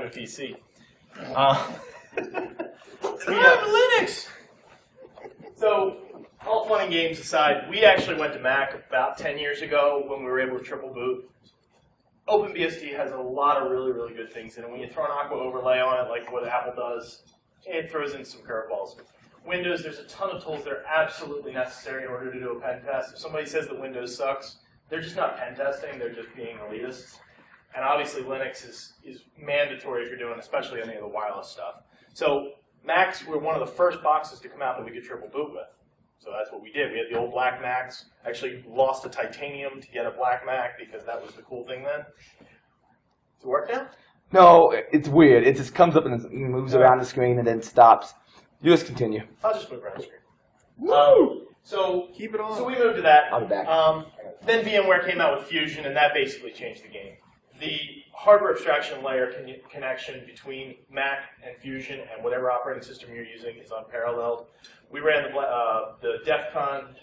a PC. We have Linux! So, all fun and games aside, we actually went to Mac about 10 years ago when we were able to triple boot. OpenBSD has a lot of really, really good things in it. When you throw an Aqua overlay on it, like what Apple does, it throws in some curveballs. Windows, there's a ton of tools that are absolutely necessary in order to do a pen test. If somebody says that Windows sucks, they're just not pen testing, they're just being elitists. And obviously Linux is mandatory if you're doing especially any of the wireless stuff. So Macs were one of the first boxes to come out that we could triple boot with. So that's what we did. We had the old black Macs, actually lost a titanium to get a black Mac because that was the cool thing then. Does it work now? No, it's weird. It just comes up and it moves around the screen and then stops. You just continue. I'll just move around the screen. So keep it on. So we moved to that. I'll be back. Then VMware came out with Fusion, and that basically changed the game. The hardware abstraction layer connection between Mac and Fusion and whatever operating system you're using is unparalleled. We ran the DEF CON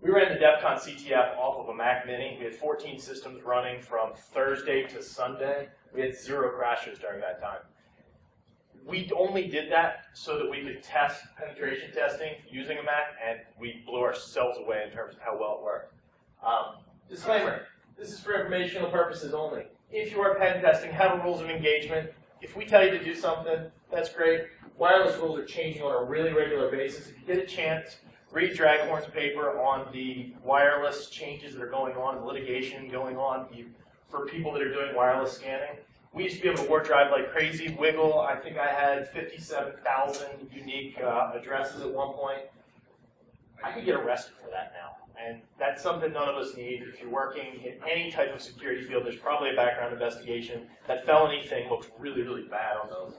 we ran the DEF CON CTF off of a Mac Mini. We had 14 systems running from Thursday to Sunday. We had 0 crashes during that time. We only did that so that we could test penetration testing using a Mac, and we blew ourselves away in terms of how well it worked. Disclaimer, this is for informational purposes only. If you are pen testing, have a rules of engagement. If we tell you to do something, that's great. Wireless rules are changing on a really regular basis. If you get a chance, read Draghorn's paper on the wireless changes that are going on, litigation going on for people that are doing wireless scanning. We used to be able to warp drive like crazy. Wiggle, I think I had 57,000 unique addresses at one point. I could get arrested for that now. And that's something none of us need. If you're working in any type of security field, there's probably a background investigation. That felony thing looks really, really bad on those.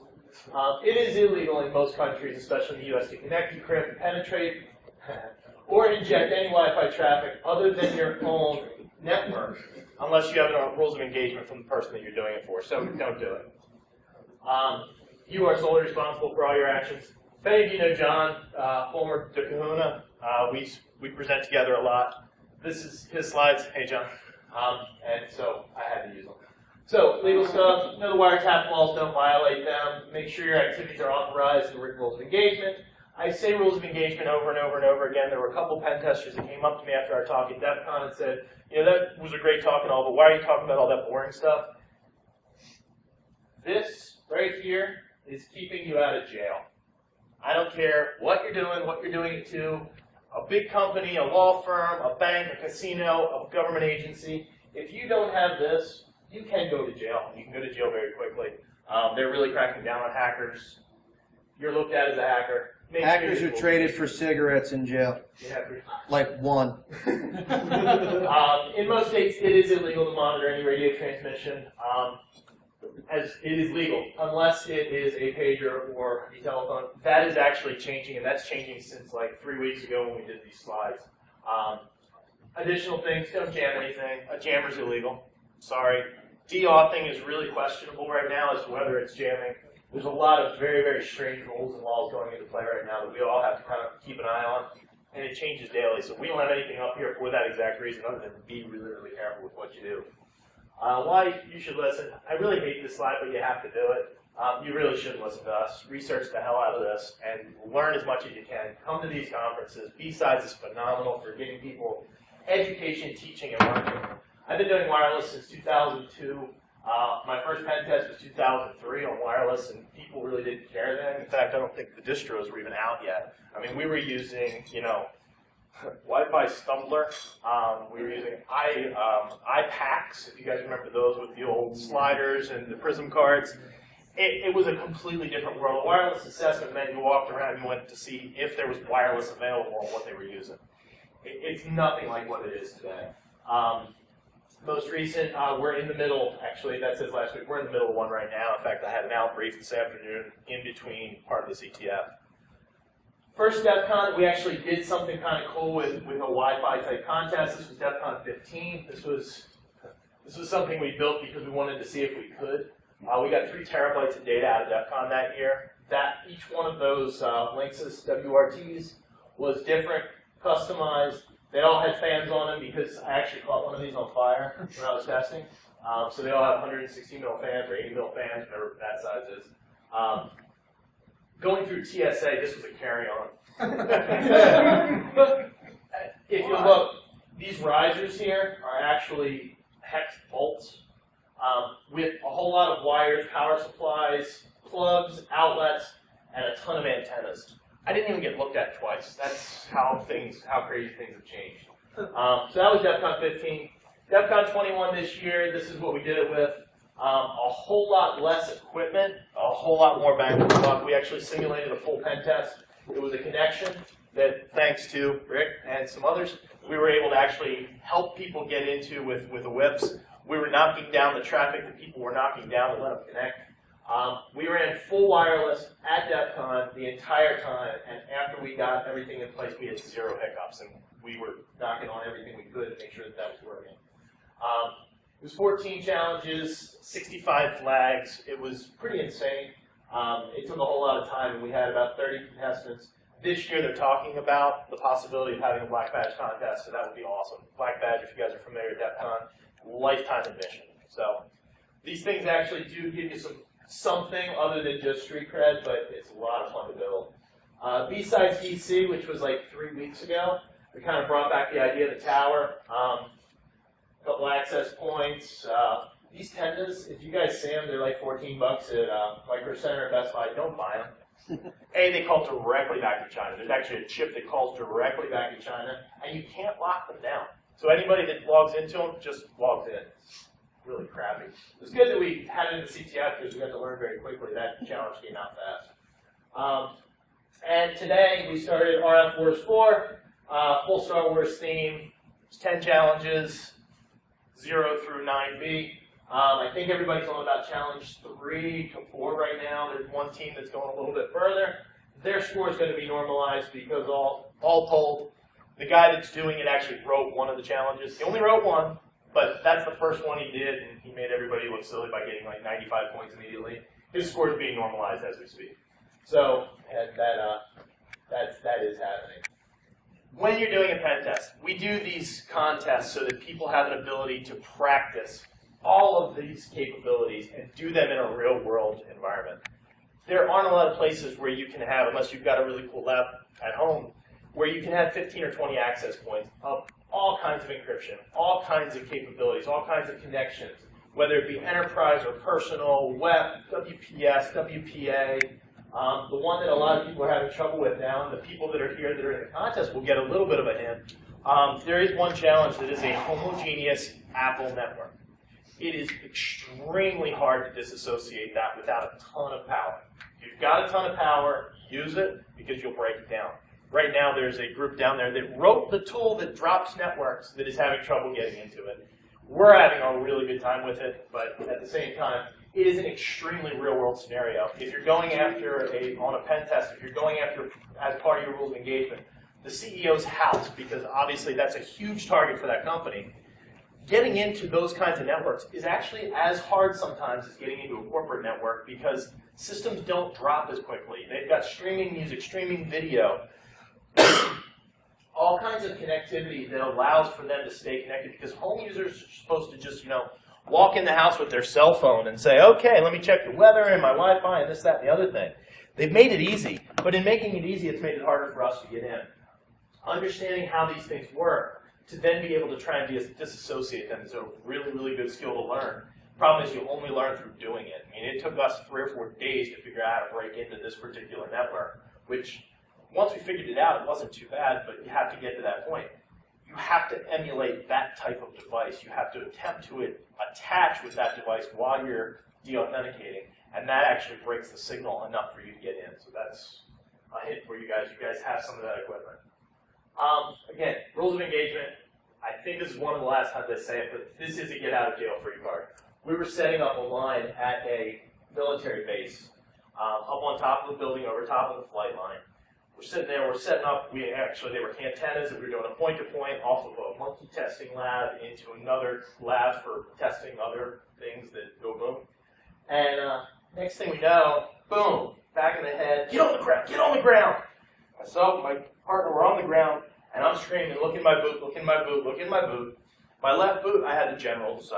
It is illegal in most countries, especially in the US, to connect, decrypt, penetrate, or inject any Wi-Fi traffic other than your own network, unless you have rules of engagement from the person that you're doing it for. So don't do it. You are solely responsible for all your actions. If any of you know John, former de Kahuna, we present together a lot. This is his slides. Hey, John. And so I had to use them. So legal stuff, know the wiretap laws, don't violate them. Make sure your activities are authorized in written rules of engagement. I say rules of engagement over and over and over again. There were a couple pen testers that came up to me after our talk at DEF CON and said, you know, that was a great talk and all, but why are you talking about all that boring stuff? This right here is keeping you out of jail. I don't care what you're doing it to, a big company, a law firm, a bank, a casino, a government agency. If you don't have this, you can go to jail. You can go to jail very quickly. They're really cracking down on hackers. You're looked at as a hacker. Hackers are traded for cigarettes in jail. Yeah. Like one. In most states, it is illegal to monitor any radio transmission. As it is legal, unless it is a pager or a telephone. That is actually changing, and that's changing since like 3 weeks ago when we did these slides. Additional things, don't jam anything. A jammer's illegal. Sorry. De-authing is really questionable right now as to whether it's jamming. There's a lot of very, very strange rules and laws going into play right now that we all have to kind of keep an eye on, and it changes daily. So we don't have anything up here for that exact reason other than be really, really careful with what you do. Why you should listen. I really hate this slide, but you have to do it. You really should listen to us. Research the hell out of this and learn as much as you can. Come to these conferences. Bsides is phenomenal for giving people education, teaching, and learning. I've been doing wireless since 2002. My first pen test was 2003 on wireless, and people really didn't care then. In fact, I don't think the distros were even out yet. I mean, we were using, you know, Wi-Fi Stumbler. We were using iPacks, if you guys remember those with the old sliders and the Prism cards. It was a completely different world. A wireless assessment meant you walked around and you went to see if there was wireless available and what they were using. It's nothing like what it is today. Most recent, we're in the middle, actually, that says last week, we're in the middle of one right now. In fact, I had an out brief this afternoon in between part of the CTF. First DEF CON, we actually did something kind of cool with a Wi-Fi type contest. This was DEF CON 15. This was something we built because we wanted to see if we could. We got 3 terabytes of data out of DEF CON that year. Each one of those links, WRTs, was different, customized. They all had fans on them because I actually caught one of these on fire when I was testing. So they all have 160 mil fans or 80 mil fans, whatever that size is. Going through TSA, this was a carry-on. If you look, these risers here are actually hex bolts with a whole lot of wires, power supplies, plugs, outlets, and a ton of antennas. I didn't even get looked at twice. That's how crazy things have changed. So that was DEFCON 15. DEFCON 21 this year, this is what we did it with. A whole lot less equipment, a whole lot more bang for the buck. We actually simulated a full pen test. It was a connection that, thanks to Rick and some others, we were able to actually help people get into with the whips. We were knocking down the traffic that people were knocking down to let them connect. We ran full wireless at DEFCON the entire time, and after we got everything in place, we had 0 hiccups, and we were knocking on everything we could to make sure that that was working. It was 14 challenges, 65 flags. It was pretty insane. It took a whole lot of time, and we had about 30 contestants. This year, they're talking about the possibility of having a black badge contest, so that would be awesome. Black badge, if you guys are familiar with DEFCON, lifetime admission. So these things actually do give you something other than just street cred, but it's a lot of fun to build. Bsides DC, which was like 3 weeks ago, we kind of brought back the idea of the tower. A couple access points. These tendas, if you guys see them, they're like 14 bucks at Micro Center and Best Buy. Don't buy them. They call directly back to China. There's actually a chip that calls directly back to China, and you can't lock them down. So anybody that logs into them just logs in. It's really crappy. It was good that we had it in the CTF because we got to learn very quickly. That challenge came out fast. And today we started RF Wars 4, full Star Wars theme. It's 10 challenges, 0 through 9B. I think everybody's on about challenge 3 to 4 right now. There's one team that's going a little bit further. Their score is going to be normalized because all told, the guy that's doing it actually wrote one of the challenges. He only wrote one, but that's the first one he did, and he made everybody look silly by getting like 95 points immediately. His score is being normalized as we speak. So that is happening. When you're doing a pen test, we do these contests so that people have an ability to practice all of these capabilities and do them in a real-world environment. There aren't a lot of places where you can have, unless you've got a really cool lab at home, where you can have 15 or 20 access points of all kinds of encryption, all kinds of capabilities, all kinds of connections, whether it be enterprise or personal, web, WPS, WPA. The one that a lot of people are having trouble with now, and the people that are here that are in the contest will get a little bit of a hint. There is one challenge that is a homogeneous Apple network. It is extremely hard to disassociate that without a ton of power. If you've got a ton of power, use it because you'll break it down. Right now, there's a group down there that wrote the tool that drops networks that is having trouble getting into it. We're having a really good time with it, but at the same time, it is an extremely real-world scenario. If you're going after on a pen test, if you're going after, as part of your rules of engagement, the CEO's house, because obviously that's a huge target for that company, getting into those kinds of networks is actually as hard sometimes as getting into a corporate network because systems don't drop as quickly. They've got streaming music, streaming video, all kinds of connectivity that allows for them to stay connected because home users are supposed to just, walk in the house with their cell phone and say, okay, let me check the weather and my Wi-Fi and this, that, and the other thing. They've made it easy, but in making it easy, it's made it harder for us to get in. Understanding how these things work to then be able to try and disassociate them is a really, really good skill to learn. Problem is you only learn through doing it. I mean, it took us 3 or 4 days to figure out how to break into this particular network, which once we figured it out, it wasn't too bad, but you have to get to that point. You have to emulate that type of device. You have to attempt to attach with that device while you're de-authenticating, and that actually breaks the signal enough for you to get in. So that's a hint for you guys. You guys have some of that equipment. Again, rules of engagement. I think this is one of the last times I say it, but this is a get-out-of-jail-free card. We were setting up a line at a military base, up on top of the building, over top of the flight line. We're sitting there, we're setting up, they were antennas, and we were doing a point-to-point off of a monkey testing lab into another lab for testing other things that go boom. And next thing we know, boom, back in the head, get on the ground, get on the ground. Myself and my partner were on the ground, And I'm screaming, look in my boot, look in my boot, look in my boot. My left boot, I had the general's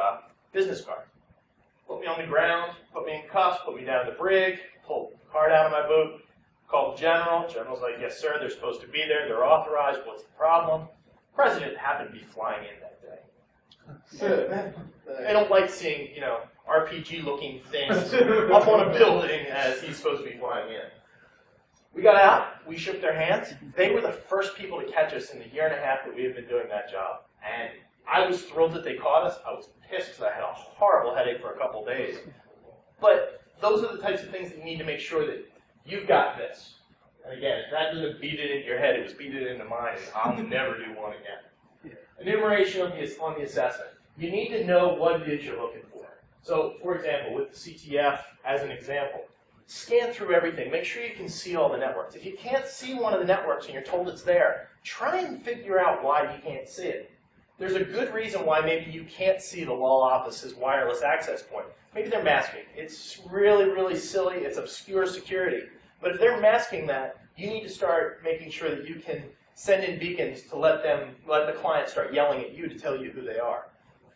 business card. Put me on the ground, put me in cuffs, put me down in the brig, pulled the card out of my boot, called the general. General's like, yes, sir, they're supposed to be there. They're authorized. What's the problem? President happened to be flying in that day. They don't like seeing, you know, RPG-looking things up on a building as he's supposed to be flying in. We got out. We shook their hands. They were the first people to catch us in the year and a half that we have been doing that job. And I was thrilled that they caught us. I was pissed because I had a horrible headache for a couple days. But those are the types of things that you need to make sure that you've got this. And again, if that doesn't beat it into your head, it was beat it into mine. I'll never do one again. Enumeration on the assessment. You need to know what it is you're looking for. So, for example, with the CTF as an example, scan through everything. Make sure you can see all the networks. If you can't see one of the networks and you're told it's there, try and figure out why you can't see it. There's a good reason why maybe you can't see the law office's wireless access point. Maybe they're masking. It's really, really silly. It's obscure security. But if they're masking that, you need to start making sure that you can send in beacons to let the client start yelling at you to tell you who they are.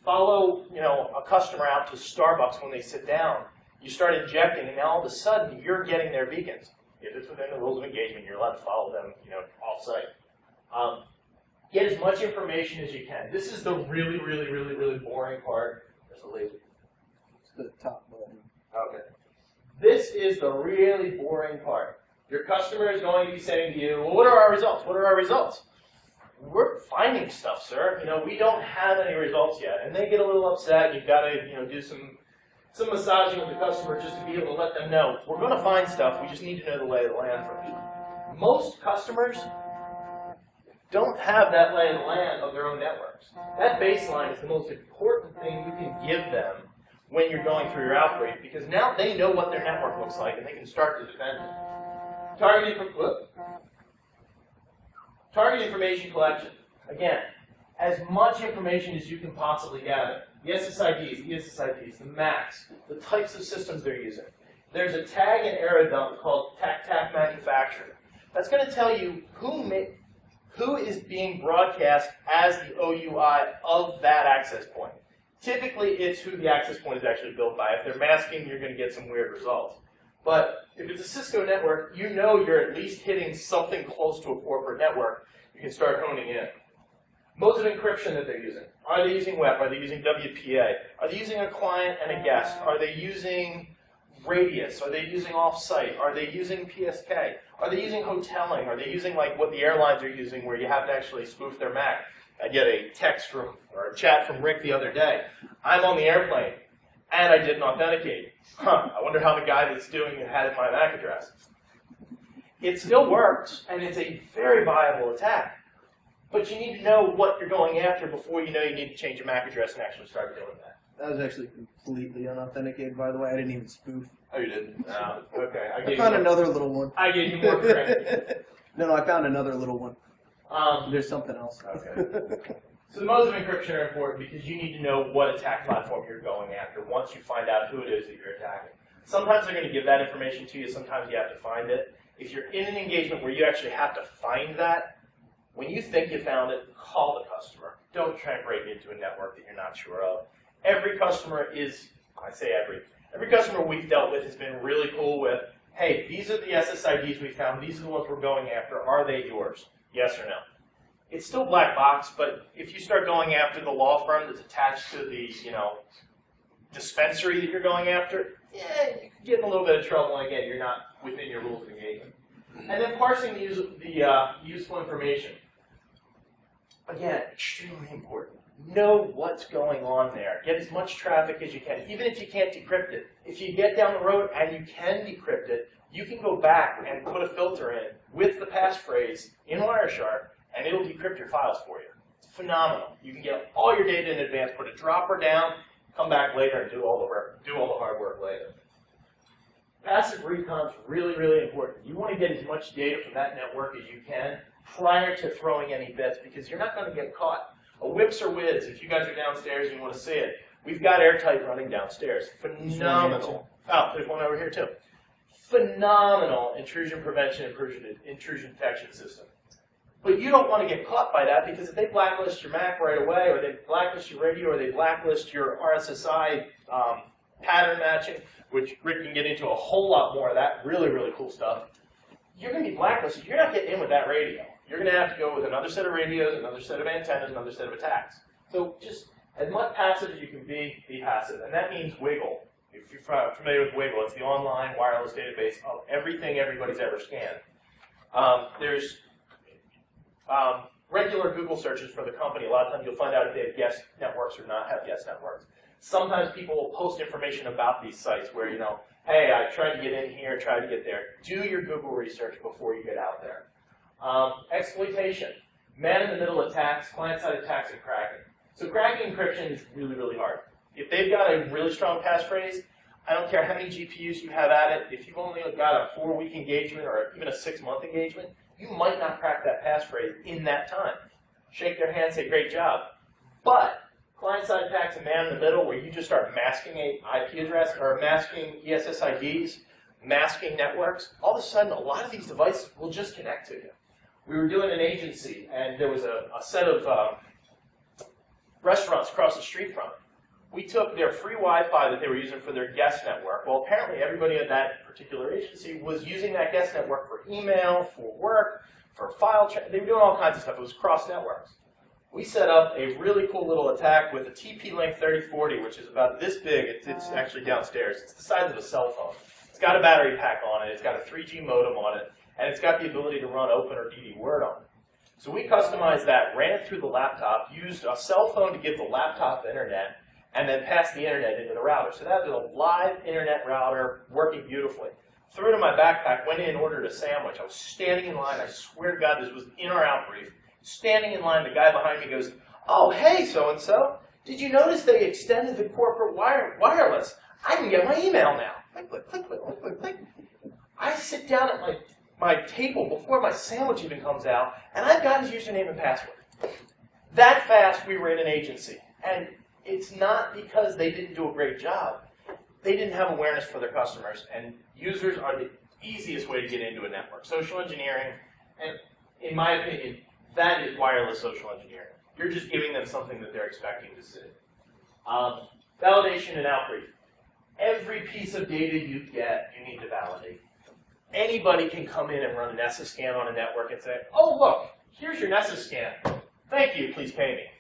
Follow, you know, a customer out to Starbucks when they sit down. You start injecting, and now all of a sudden you're getting their beacons. If it's within the rules of engagement, you're allowed to follow them, you know, off-site. Get as much information as you can. This is the really, really, really, really boring part. There's a laser. It's the top button. Okay. This is the really boring part. Your customer is going to be saying to you, well, what are our results? What are our results? We're finding stuff, sir. You know, we don't have any results yet. And they get a little upset. You've got to, you know, do some massaging with the customer just to be able to let them know. We're going to find stuff. We just need to know the lay of the land from you. Most customers don't have that lay of the land of their own networks. That baseline is the most important thing you can give them when you're going through your outbreak, because now they know what their network looks like and they can start to defend it. Target information collection. Again, as much information as you can possibly gather. The SSIDs, the ESSIDs, the MACs, the types of systems they're using. There's a tag and error dump called TAC manufacturer. That's going to tell you who is being broadcast as the OUI of that access point. Typically, it's who the access point is actually built by. If they're masking, you're going to get some weird results. But if it's a Cisco network, you know you're at least hitting something close to a corporate network. You can start honing in. Modes of encryption that they're using. Are they using WEP? Are they using WPA? Are they using a client and a guest? Are they using Radius? Are they using off-site? Are they using PSK? Are they using hoteling? Are they using like what the airlines are using where you have to actually spoof their MAC? I get a text from, or a chat from Rick the other day. I'm on the airplane, and I didn't authenticate. I wonder how the guy that's doing it had my MAC address. It still works, and it's a very viable attack. But you need to know what you're going after before you know you need to change your MAC address and actually start doing that. That was actually completely unauthenticated, by the way. I didn't even spoof. Oh, you didn't? No. Okay. I found another little one. I gave you more credit. No, I found another little one. There's something else. Okay. So the modes of encryption are important because you need to know what attack platform you're going after once you find out who it is that you're attacking. Sometimes they're going to give that information to you. Sometimes you have to find it. If you're in an engagement where you actually have to find that, when you think you found it, call the customer. Don't try and break into a network that you're not sure of. Every customer is, I say every customer we've dealt with has been really cool with, hey, these are the SSIDs we found. These are the ones we're going after. Are they yours? Yes or no? It's still black box, but if you start going after the law firm that's attached to the, you know, dispensary that you're going after, yeah, you could get in a little bit of trouble, and again, you're not within your rules of engagement. And then parsing the useful information. Again, extremely important. Know what's going on there. Get as much traffic as you can, even if you can't decrypt it. If you get down the road and you can decrypt it, you can go back and put a filter in with the passphrase in Wireshark, and it'll decrypt your files for you. It's phenomenal. You can get all your data in advance, put a dropper down, come back later and do all the hard work later. Passive recon is really, really important. You want to get as much data from that network as you can prior to throwing any bits, because you're not going to get caught. A whips or whiz, if you guys are downstairs and you want to see it, we've got airtight running downstairs. Phenomenal. Oh, there's one over here too. Phenomenal intrusion prevention, intrusion detection system. But you don't want to get caught by that, because if they blacklist your Mac right away, or they blacklist your radio, or they blacklist your RSSI pattern matching, which Rick can get into a whole lot more of that really, really cool stuff, you're going to be blacklisted. You're not getting in with that radio. You're going to have to go with another set of radios, another set of antennas, another set of attacks. So just as much passive as you can be passive. And that means Wiggle. If you're familiar with Wiggle, it's the online wireless database of everything everybody's ever scanned. There's regular Google searches for the company. A lot of times you'll find out if they have guest networks or not have guest networks. Sometimes people will post information about these sites where, you know, hey, I tried to get in here, tried to get there. Do your Google research before you get out there. Exploitation. Man-in-the-middle attacks, client-side attacks, and cracking. So cracking encryption is really, really hard. If they've got a really strong passphrase, I don't care how many GPUs you have at it, if you've only got a 4-week engagement or even a 6-month engagement, you might not crack that passphrase in that time. Shake their hand, say, great job. But client-side attacks and man-in-the-middle, where you just start masking an IP address or masking ESSIDs, masking networks, all of a sudden, a lot of these devices will just connect to you. We were doing an agency, and there was a set of restaurants across the street from it. We took their free Wi-Fi that they were using for their guest network. Well, apparently everybody at that particular agency was using that guest network for email, for work, for file check. They were doing all kinds of stuff. It was cross networks. We set up a really cool little attack with a TP-Link 3040, which is about this big. It's actually downstairs. It's the size of a cell phone. It's got a battery pack on it. It's got a 3G modem on it. And it's got the ability to run Open or DD Word on it. So we customized that, ran it through the laptop, used a cell phone to give the laptop internet, and then passed the internet into the router. So that was a live internet router working beautifully. Threw it in my backpack, went in, ordered a sandwich. I was standing in line. I swear to God, this was in our outbrief. Standing in line, the guy behind me goes, "Oh, hey, so-and-so, did you notice they extended the corporate wireless? I can get my email now." Click, click, click, click, click, click, click. I sit down at my table before my sandwich even comes out, and I've got his username and password. That fast, we were in an agency. And it's not because they didn't do a great job. They didn't have awareness for their customers, and users are the easiest way to get into a network. Social engineering, and in my opinion, that is wireless social engineering. You're just giving them something that they're expecting to see. Validation and outbrief. Every piece of data you get, you need to validate. Anybody can come in and run an Nessus scan on a network and say, "Oh, look, here's your Nessus scan. Thank you, please pay me."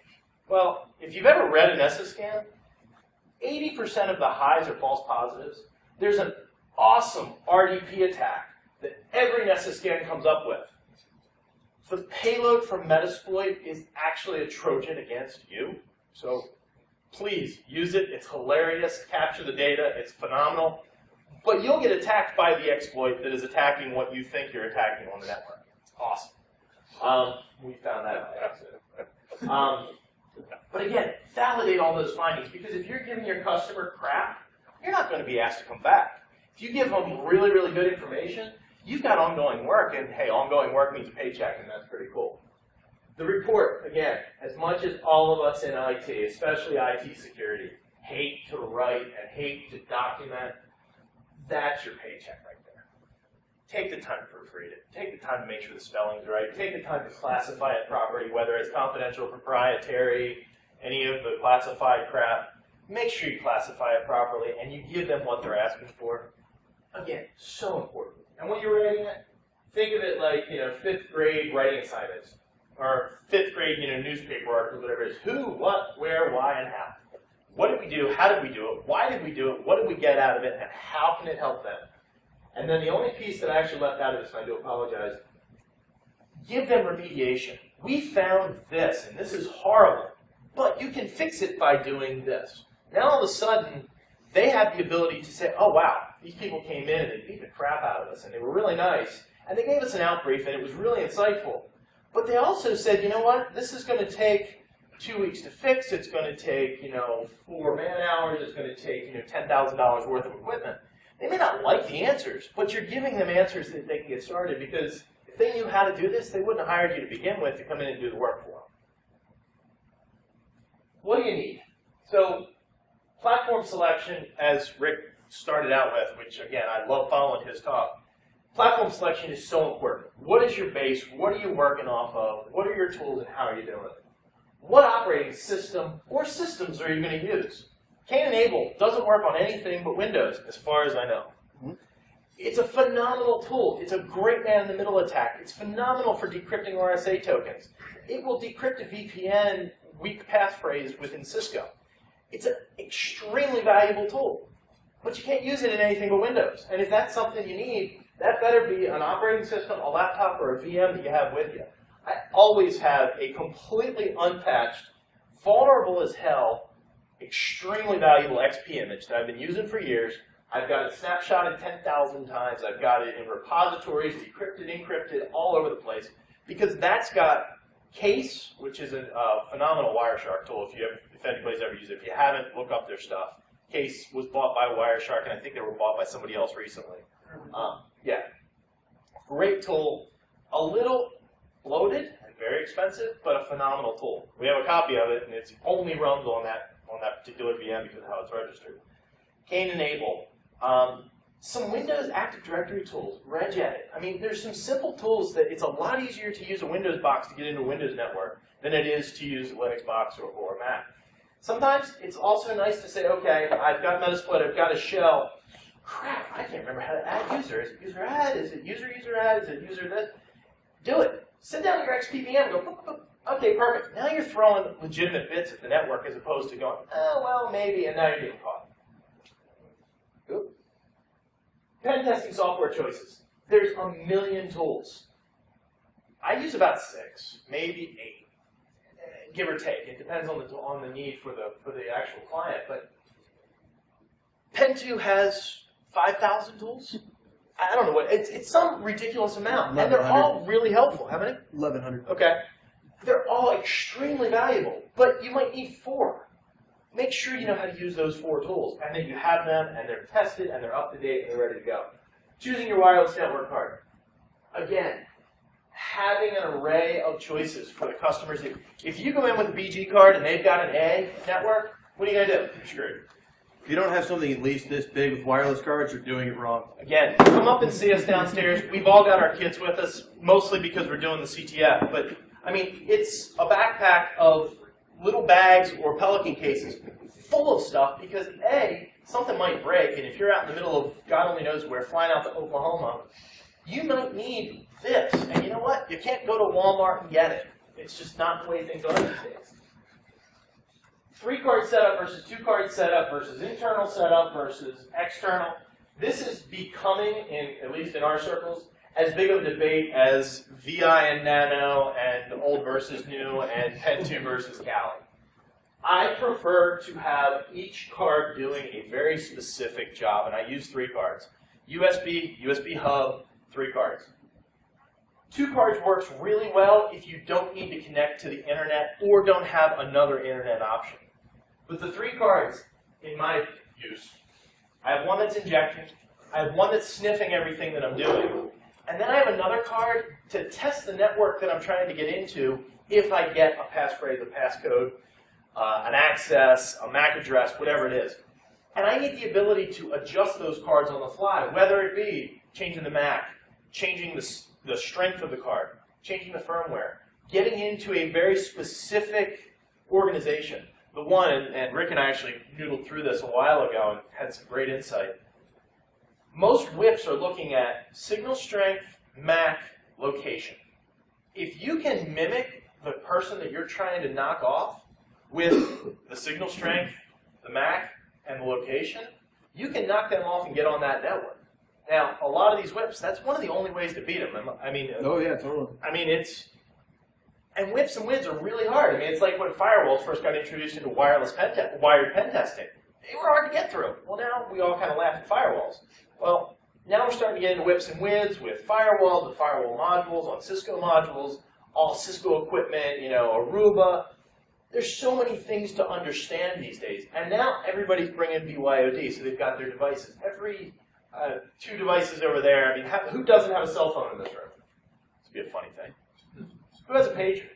Well, if you've ever read a Nessus scan, 80% of the highs are false positives. There's an awesome RDP attack that every Nessus scan comes up with. The payload from Metasploit is actually a Trojan against you. So please use it. It's hilarious. Capture the data. It's phenomenal. But you'll get attacked by the exploit that is attacking what you think you're attacking on the network. It's awesome. We found that out by accident. But again, validate all those findings, because if you're giving your customer crap, you're not going to be asked to come back. If you give them really, really good information, you've got ongoing work, and hey, ongoing work means a paycheck, and that's pretty cool. The report, again, as much as all of us in IT, especially IT security, hate to write and hate to document, that's your paycheck right there. Take the time to proofread it. Take the time to make sure the spelling's right. Take the time to classify it properly, whether it's confidential, proprietary, any of the classified crap. Make sure you classify it properly and you give them what they're asking for. Again, so important. And when you're writing it, think of it like, 5th grade writing assignments, or 5th grade, newspaper articles, whatever it is. Who, what, where, why, and how. What did we do? How did we do it? Why did we do it? What did we get out of it? And how can it help them? And then the only piece that I actually left out of this, and I do apologize, give them remediation. We found this, and this is horrible, but you can fix it by doing this. Now all of a sudden, they have the ability to say, "Oh wow, these people came in and they beat the crap out of us, and they were really nice, and they gave us an outbrief, and it was really insightful." But they also said, "You know what? This is going to take 2 weeks to fix. It's going to take, 4 man-hours. It's going to take, $10,000 worth of equipment." They may not like the answers, but you're giving them answers that they can get started, because if they knew how to do this, they wouldn't have hired you to begin with to come in and do the work for them. What do you need? So platform selection, as Rick started out with, which again, I love following his talk, Platform selection is so important. What is your base? What are you working off of? What are your tools and how are you doing it? What operating system or systems are you going to use? Enable doesn't work on anything but Windows, as far as I know. It's a phenomenal tool. It's a great man-in-the-middle attack. It's phenomenal for decrypting RSA tokens. It will decrypt a VPN weak passphrase within Cisco. It's an extremely valuable tool, but you can't use it in anything but Windows. And if that's something you need, that better be an operating system, a laptop, or a VM that you have with you. I always have a completely unpatched, vulnerable as hell, extremely valuable XP image that I've been using for years. I've got it snapshotted 10,000 times. I've got it in repositories, decrypted, encrypted, all over the place, because that's got Case, which is a phenomenal Wireshark tool. If anybody's ever used it, if you haven't, look up their stuff. Case was bought by Wireshark, and I think they were bought by somebody else recently. Yeah, great tool. A little bloated and very expensive, but a phenomenal tool. We have a copy of it, and it only runs on that particular VM because of how it's registered. Enable. Some Windows Active Directory tools, Regedit. I mean, there's some simple tools that it's a lot easier to use a Windows box to get into a Windows network than it is to use a Linux box or a Mac. Sometimes it's also nice to say, okay, I've got Metasploit, I've got a shell. Crap, I can't remember how to add user. Is it user add? Is it user add? Is it user this? Do it. Sit down at your XPVM and go, boop, boop. Okay, perfect. Now you're throwing legitimate bits at the network as opposed to going, oh, well, maybe, and now you're getting caught. Oop. Pen testing software choices. There's a million tools. I use about 6, maybe 8, give or take. It depends on the need for the actual client. But Pen2 has 5,000 tools. I don't know what it's some ridiculous amount, and they're all really helpful. How many? 1,100. Okay, they're all extremely valuable, but you might need 4. Make sure you know how to use those 4 tools, and that you have them, and they're tested, and they're up to date, and they're ready to go. Choosing your wireless network card. Again, having an array of choices for the customers. If you go in with a BG card and they've got an A network, what are you going to do? You're screwed. If you don't have something at least this big with wireless cards, you're doing it wrong. Again, come up and see us downstairs. We've all got our kits with us, mostly because we're doing the CTF. But, I mean, it's a backpack of little bags or Pelican cases full of stuff because, A, something might break, and if you're out in the middle of God only knows where, flying out to Oklahoma, you might need this. And you know what? You can't go to Walmart and get it. It's just not the way things are these days. 3-card setup versus 2-card setup versus internal setup versus external. This is becoming, at least in our circles, as big of a debate as VI and Nano and old versus new and Pen2 versus Kali. I prefer to have each card doing a very specific job, and I use 3 cards. USB, USB hub, 3 cards. 2 cards works really well if you don't need to connect to the internet or don't have another internet option. With the 3 cards, in my use, I have one that's injecting, I have one that's sniffing everything that I'm doing, and then I have another card to test the network that I'm trying to get into if I get a passphrase, a passcode, an access, a MAC address, whatever it is. And I need the ability to adjust those cards on the fly, whether it be changing the MAC, changing the strength of the card, changing the firmware, getting into a very specific organization. The one, and Rick and I actually noodled through this a while ago and had some great insight. Most whips are looking at signal strength, MAC, location. If you can mimic the person that you're trying to knock off with the signal strength, the MAC, and the location, you can knock them off and get on that network. Now, a lot of these whips, that's one of the only ways to beat them. I mean, oh yeah, totally. I mean, and whips and WIDs are really hard. I mean, it's like when firewalls first got introduced into wired pen testing. They were hard to get through. Well, now we all kind of laugh at firewalls. Well, now we're starting to get into whips and WIDs with firewalls, with firewall modules on Cisco modules, all Cisco equipment, you know, Aruba. There's so many things to understand these days. And now everybody's bringing BYOD, so they've got their devices. Every 2 devices over there. I mean, who doesn't have a cell phone in this room? This would be a funny thing. Who has a pager?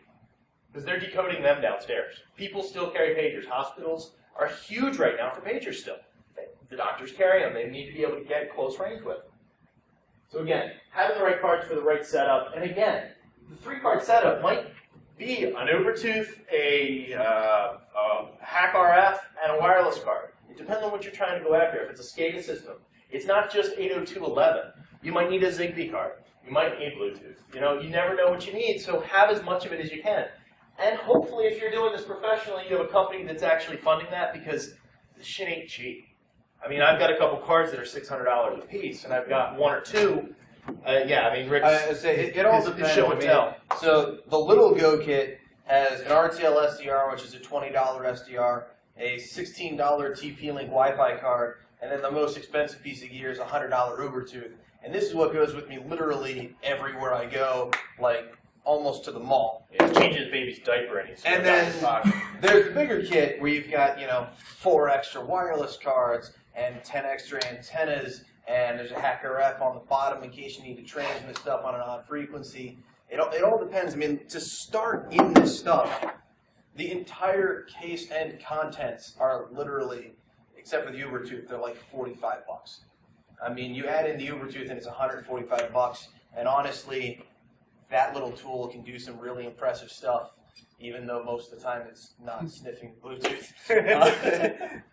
Because they're decoding them downstairs. People still carry pagers. Hospitals are huge right now for pagers still. The doctors carry them. They need to be able to get close range with them. So again, having the right cards for the right setup, and again, the 3-card setup might be an Ubertooth, a hack RF, and a wireless card. It depends on what you're trying to go after. If it's a SCADA system, it's not just 802.11. You might need a Zigbee card. You might need Bluetooth. You know, you never know what you need, so have as much of it as you can. And hopefully, if you're doing this professionally, you have a company that's actually funding that, because this shit ain't cheap. I mean, I've got a couple cards that are $600 a piece, and I've got 1 or 2. Yeah, I mean, Rick's, I say it all depends. show and tell. So the little Go kit has an RTL SDR, which is a $20 SDR, a $16 TP-Link Wi-Fi card, and then the most expensive piece of gear is a $100 Ubertooth. And this is what goes with me literally everywhere I go, like almost to the mall. Yeah, it changes baby's diaper and he's And then there's the bigger kit where you've got, you know, 4 extra wireless cards and 10 extra antennas, and there's a hack RF on the bottom in case you need to transmit stuff on an odd frequency. It all depends. I mean, to start in this stuff, the entire case and contents are literally, except for the Ubertooth, they're like $45. I mean, you add in the Ubertooth and it's $145, and honestly, that little tool can do some really impressive stuff, even though most of the time it's not sniffing Bluetooth.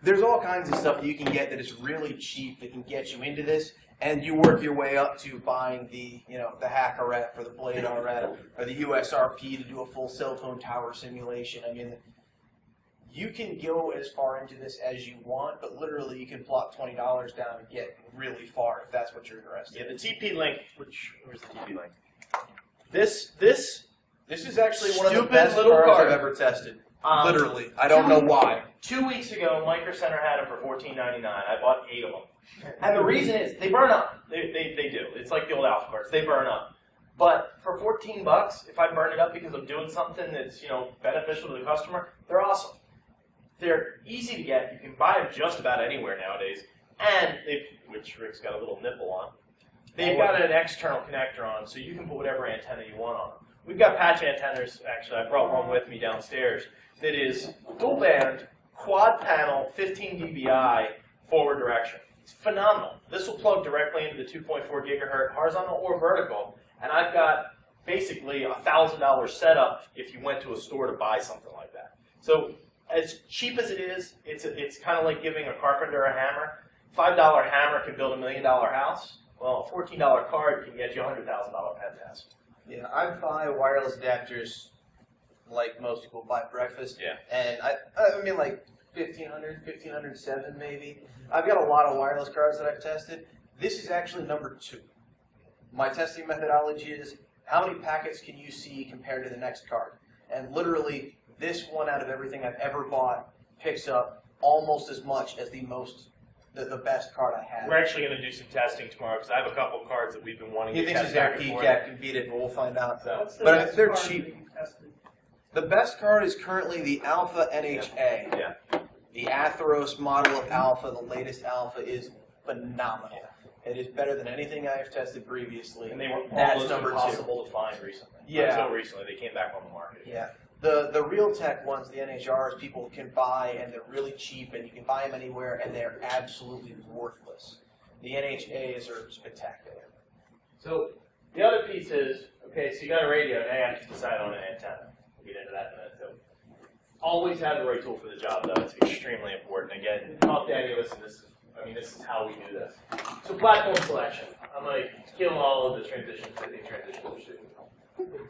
There's all kinds of stuff that you can get that is really cheap that can get you into this, and you work your way up to buying the, you know, the hack RF or the Blade RF or the USRP to do a full cell phone tower simulation. I mean, you can go as far into this as you want, but literally you can plop $20 down and get really far if that's what you're interested in. Yeah, the TP-Link, where's the TP-Link? This is actually one of the stupid best little cards card. I've ever tested. Literally. I don't know why. 2 weeks ago, Micro Center had them for $14.99. I bought 8 of them. And the reason is, they burn up. They do. It's like the old Alpha cards. They burn up. But for $14, if I burn it up because I'm doing something that's, you know, beneficial to the customer, they're awesome. They're easy to get. You can buy them just about anywhere nowadays. And which Rick's got a little nipple on. They've got an external connector on, so you can put whatever antenna you want on them. We've got patch antennas, actually, I brought one with me downstairs, that is dual band, quad panel, 15 dBi, forward direction. It's phenomenal. This will plug directly into the 2.4 gigahertz horizontal or vertical, and I've got basically a $1,000 setup if you went to a store to buy something like that. So as cheap as it is, it's kind of like giving a carpenter a hammer. $5 hammer can build $1 million house. Well, a $14 card can get you a $100,000 pen test. Yeah, I buy wireless adapters like most people buy breakfast. Yeah. And I mean like 1,500, 1,507 maybe. I've got a lot of wireless cards that I've tested. This is actually number 2. My testing methodology is how many packets can you see compared to the next card? And literally, this one out of everything I've ever bought picks up almost as much as the best card I have. We're actually going to do some testing tomorrow because I have a couple of cards that we've been wanting He to thinks test his back and forth. PCAP can beat it, but we'll find out. So, But I mean, they're cheap. The best card is currently the Alpha NHA. Yeah. The Atheros model of Alpha, the latest Alpha, is phenomenal. It is better than anything I've tested previously. And they were That's almost number 2. impossible to find recently. Yeah. So recently, they came back on the market. Yeah. The Realtek ones, the NHRs, people can buy, and they're really cheap, and you can buy them anywhere, and they're absolutely worthless. The NHAs are spectacular. So the other piece is, okay, so you got a radio, now you have to decide on an antenna. We'll get into that in a minute, too. Always have the right tool for the job, though. It's extremely important. Again, talk to any of us, and this is how we do this. So platform selection. I'm going to kill all of the transitions. I think transitions are stupid.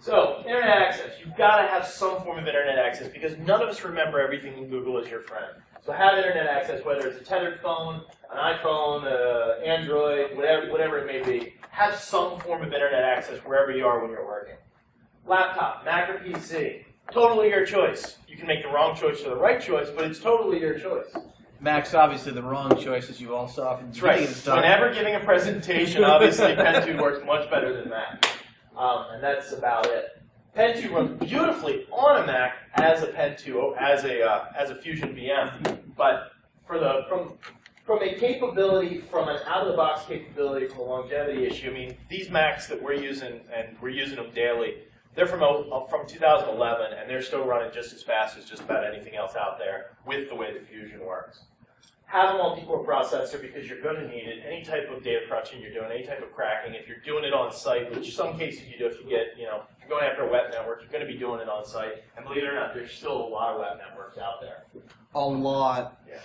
So, internet access. You've got to have some form of internet access because none of us remember everything in Google as your friend. So have internet access, whether it's a tethered phone, an iPhone, Android, whatever it may be. Have some form of internet access wherever you are when you're working. Laptop, Mac or PC, totally your choice. You can make the wrong choice or the right choice, but it's totally your choice. Mac's obviously the wrong choice, as you all saw from the That's right. beginning of the talk. Whenever giving a presentation, obviously Pen 2 works much better than Mac. And that's about it. Pen 2 runs beautifully on a Mac as a Pen 2, as a Fusion VM. But from a capability, from an out-of-the-box capability, from a longevity issue, I mean, these Macs that we're using, and we're using them daily, they're from 2011, and they're still running just as fast as just about anything else out there with the way that Fusion works. Have a multi-core processor because you're going to need it. Any type of data crunching you're doing, any type of cracking, if you're doing it on site, which some cases you do if you get, you know, if you're going after a web network, you're going to be doing it on site. And believe it or not, there's still a lot of web networks out there. A lot. Yeah.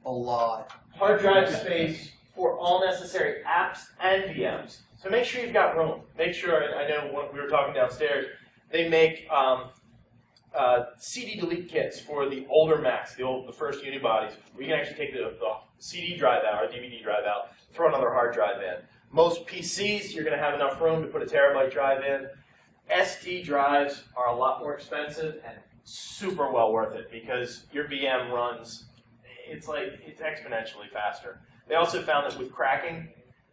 A lot. Hard drive space for all necessary apps and VMs. So make sure you've got room. Make sure, and I know when we were talking downstairs, they make CD delete kits for the older Macs, the first unibodies, where you can actually take the CD drive out or DVD drive out, throw another hard drive in. Most PCs, you're going to have enough room to put a terabyte drive in. SD drives are a lot more expensive and super well worth it because your VM runs, it's exponentially faster. They also found that with cracking,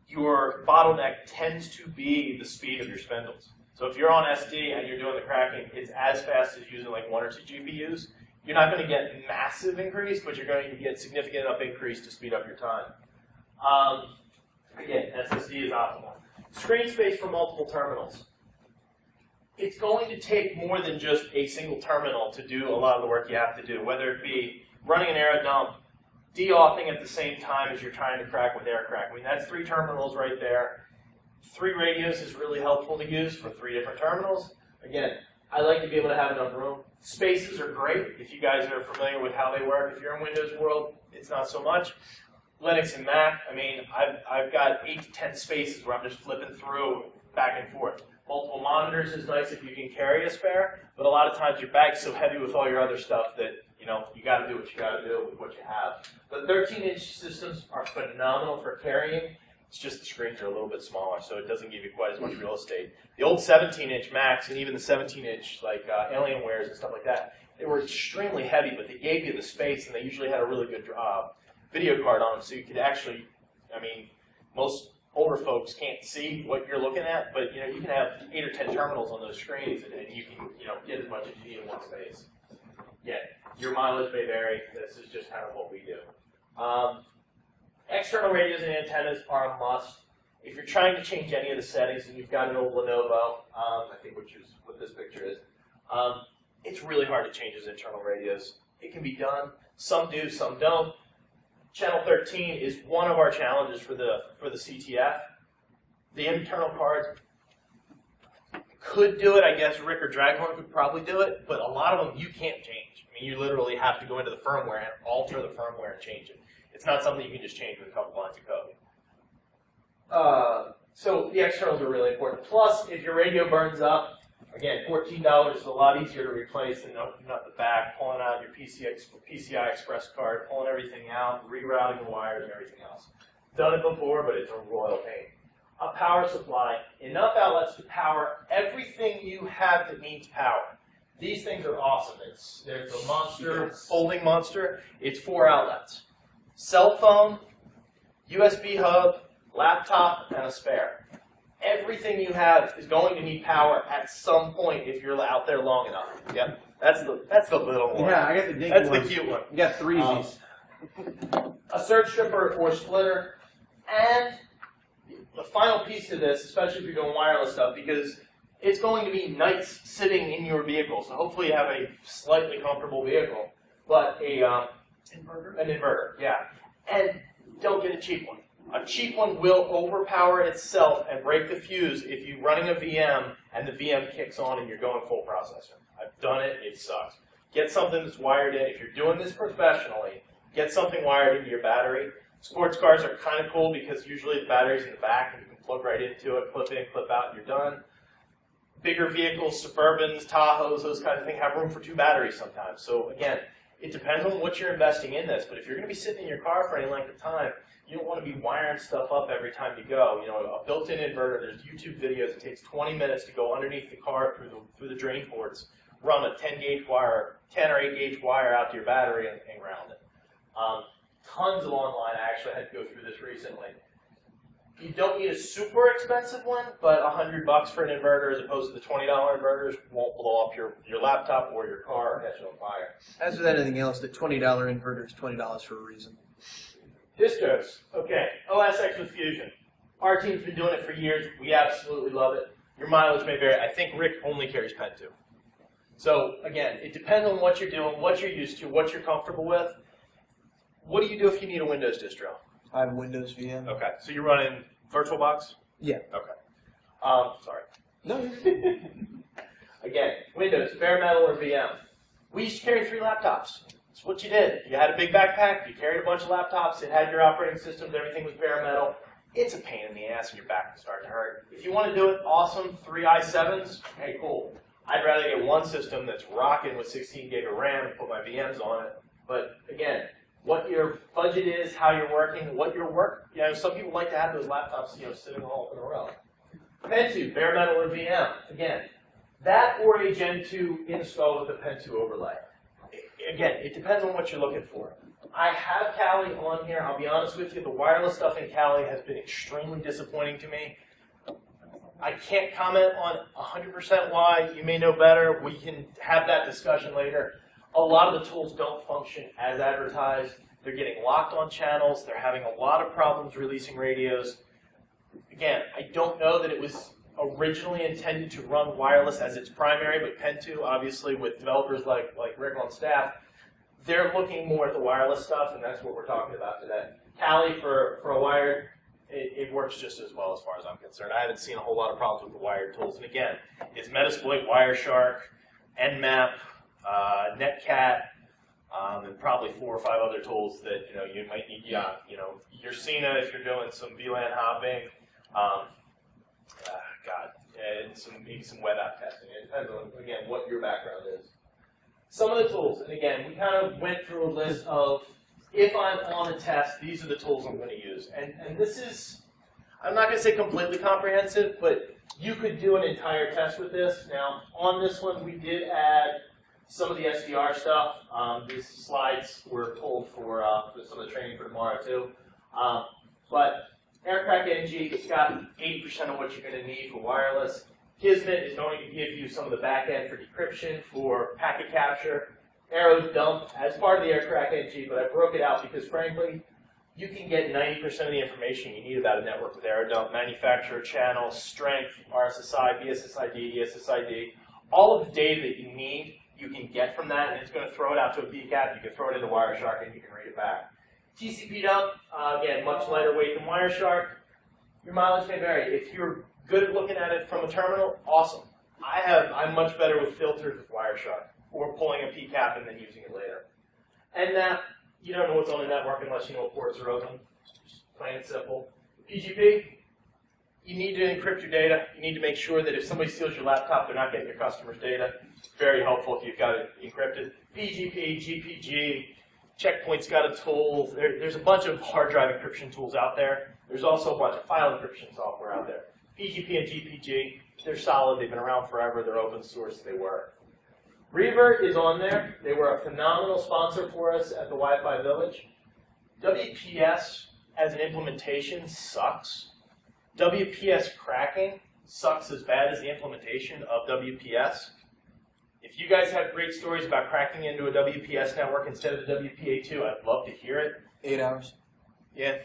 your bottleneck tends to be the speed of your spindles. So if you're on SD and you're doing the cracking, it's as fast as using like 1 or 2 GPUs. You're not going to get massive increase, but you're going to get significant enough increase to speed up your time. Again, SSD is optimal. Screen space for multiple terminals. It's going to take more than just a single terminal to do a lot of the work you have to do, whether it be running an air dump, de-authing at the same time as you're trying to crack with air crack. I mean, that's 3 terminals right there. 3 radios is really helpful to use for 3 different terminals. Again, I like to be able to have enough room. Spaces are great if you guys are familiar with how they work. If you're in Windows world, it's not so much. Linux and Mac, I mean, I've got 8 to 10 spaces where I'm just flipping through back and forth. Multiple monitors is nice if you can carry a spare, but a lot of times your bag's so heavy with all your other stuff that, you know, you got to do what you got to do with what you have. The 13-inch systems are phenomenal for carrying. It's just the screens are a little bit smaller, so it doesn't give you quite as much real estate. The old 17-inch Macs and even the 17-inch like Alienwares and stuff like that, they were extremely heavy, but they gave you the space, and they usually had a really good video card on them, so you could actually, I mean, most older folks can't see what you're looking at, but you know you can have 8 or 10 terminals on those screens, and you can get as much as you need in one space. Yeah, your mileage may vary. This is just kind of what we do. External radios and antennas are a must. If you're trying to change any of the settings and you've got an old Lenovo, I think which is what this picture is, it's really hard to change those internal radios. It can be done. Some do, some don't. Channel 13 is one of our challenges for the CTF. The internal cards could do it. I guess Rick or Draghorn could probably do it, but a lot of them you can't change. I mean, you literally have to go into the firmware and alter the firmware and change it. It's not something you can just change with a couple lines of code. So the externals are really important. Plus, if your radio burns up, again, $14 is a lot easier to replace than opening up the back, pulling out your PCI Express card, pulling everything out, rerouting the wires and everything else. Done it before, but it's a royal pain. A power supply, enough outlets to power everything you have that needs power. These things are awesome. There's a monster, folding monster. It's 4 outlets. Cell phone, USB hub, laptop, and a spare. Everything you have is going to need power at some point if you're out there long enough. Yep, that's the little one. Yeah, I got the dinky That's one. the cute one. You got threesies. A surge stripper or splitter, and the final piece to this, especially if you're doing wireless stuff, because it's going to be nights sitting in your vehicle. So hopefully you have a slightly comfortable vehicle, but an inverter, yeah. And don't get a cheap one. A cheap one will overpower itself and break the fuse if you're running a VM and the VM kicks on and you're going full processor. I've done it, it sucks. Get something that's wired in. If you're doing this professionally, get something wired into your battery. Sports cars are kind of cool because usually the battery's in the back and you can plug right into it, clip in, clip out, and you're done. Bigger vehicles, Suburbans, Tahoes, those kinds of things have room for 2 batteries sometimes. So again, it depends on what you're investing in this, but if you're going to be sitting in your car for any length of time, you don't want to be wiring stuff up every time you go. You know, a built-in inverter, there's YouTube videos, it takes 20 minutes to go underneath the car through the drain ports, run a 10-gauge wire, 10 or 8-gauge wire out to your battery and ground it. Tons of online, I actually had to go through this recently. You don't need a super expensive one, but $100 for an inverter as opposed to the $20 inverters won't blow up your laptop or your car or catch it on fire. As with anything else, the $20 inverter is $20 for a reason. Distros, okay, OS X with Fusion. Our team's been doing it for years. We absolutely love it. Your mileage may vary. I think Rick only carries Pen 2. So again, it depends on what you're doing, what you're used to, what you're comfortable with. What do you do if you need a Windows distro? I have Windows VM. Okay, so you're running VirtualBox? Yeah. Okay. Sorry. No. Again, Windows, bare metal or VM. We used to carry 3 laptops. That's what you did. You had a big backpack, you carried a bunch of laptops, it had your operating systems, everything was bare metal. It's a pain in the ass and your back will start to hurt. If you want to do it, awesome, 3 i7s, hey, cool. I'd rather get one system that's rocking with 16 gig of RAM and put my VMs on it. But again, what your budget is, how you're working, what your work, some people like to have those laptops, sitting all in a row. Pen2, bare metal or VM, again, that or a Gen 2 install with a Pen2 overlay. Again, it depends on what you're looking for. I have Kali on here. I'll be honest with you, the wireless stuff in Kali has been extremely disappointing to me. I can't comment on 100% why. You may know better. We can have that discussion later. A lot of the tools don't function as advertised. They're getting locked on channels. They're having a lot of problems releasing radios. Again, I don't know that it was originally intended to run wireless as its primary, but Pen2, obviously, with developers like Rick on staff, they're looking more at the wireless stuff, and that's what we're talking about today. Kali for a wired, it works just as well as far as I'm concerned. I haven't seen a whole lot of problems with the wired tools. And again, it's Metasploit, Wireshark, Nmap, Netcat, and probably 4 or 5 other tools that you might need. Your Cena if you're doing some VLAN hopping. And maybe some web app testing. It depends on, again, what your background is. Some of the tools, and again, we kind of went through a list of, if I'm on a test, these are the tools I'm going to use. And this is, I'm not going to say completely comprehensive, but you could do an entire test with this. Now, on this one, we did add some of the SDR stuff. These slides were pulled for some of the training for tomorrow, too. But Aircrack NG, it's got 80% of what you're going to need for wireless. Kismet is going to give you some of the back end for decryption, for packet capture. Arrow dump as part of the Aircrack NG, but I broke it out because, frankly, you can get 90% of the information you need about a network with Arrow dump: manufacturer, channel, strength, RSSI, BSSID, DSSID. All of the data that you need, you can get from that, and it's going to throw it out to a BCAP. You can throw it into Wireshark, and you can read it back. TCP dump, again, much lighter weight than Wireshark. Your mileage may vary. If you're good at looking at it from a terminal, awesome. I'm much better with filters with Wireshark, or pulling a PCAP and then using it later. And that, you don't know what's on the network unless you know what ports are open. Just plain and simple. PGP, you need to encrypt your data. You need to make sure that if somebody steals your laptop, they're not getting your customer's data. It's very helpful if you've got it encrypted. PGP, GPG, Checkpoint's got a tool. There's a bunch of hard drive encryption tools out there. There's also a bunch of file encryption software out there. PGP and GPG, they're solid. They've been around forever. They're open source. They work. Revert is on there. They were a phenomenal sponsor for us at the Wi-Fi Village. WPS as an implementation sucks. WPS cracking sucks as bad as the implementation of WPS. If you guys have great stories about cracking into a WPS network instead of the WPA2, I'd love to hear it. 8 hours. Yeah.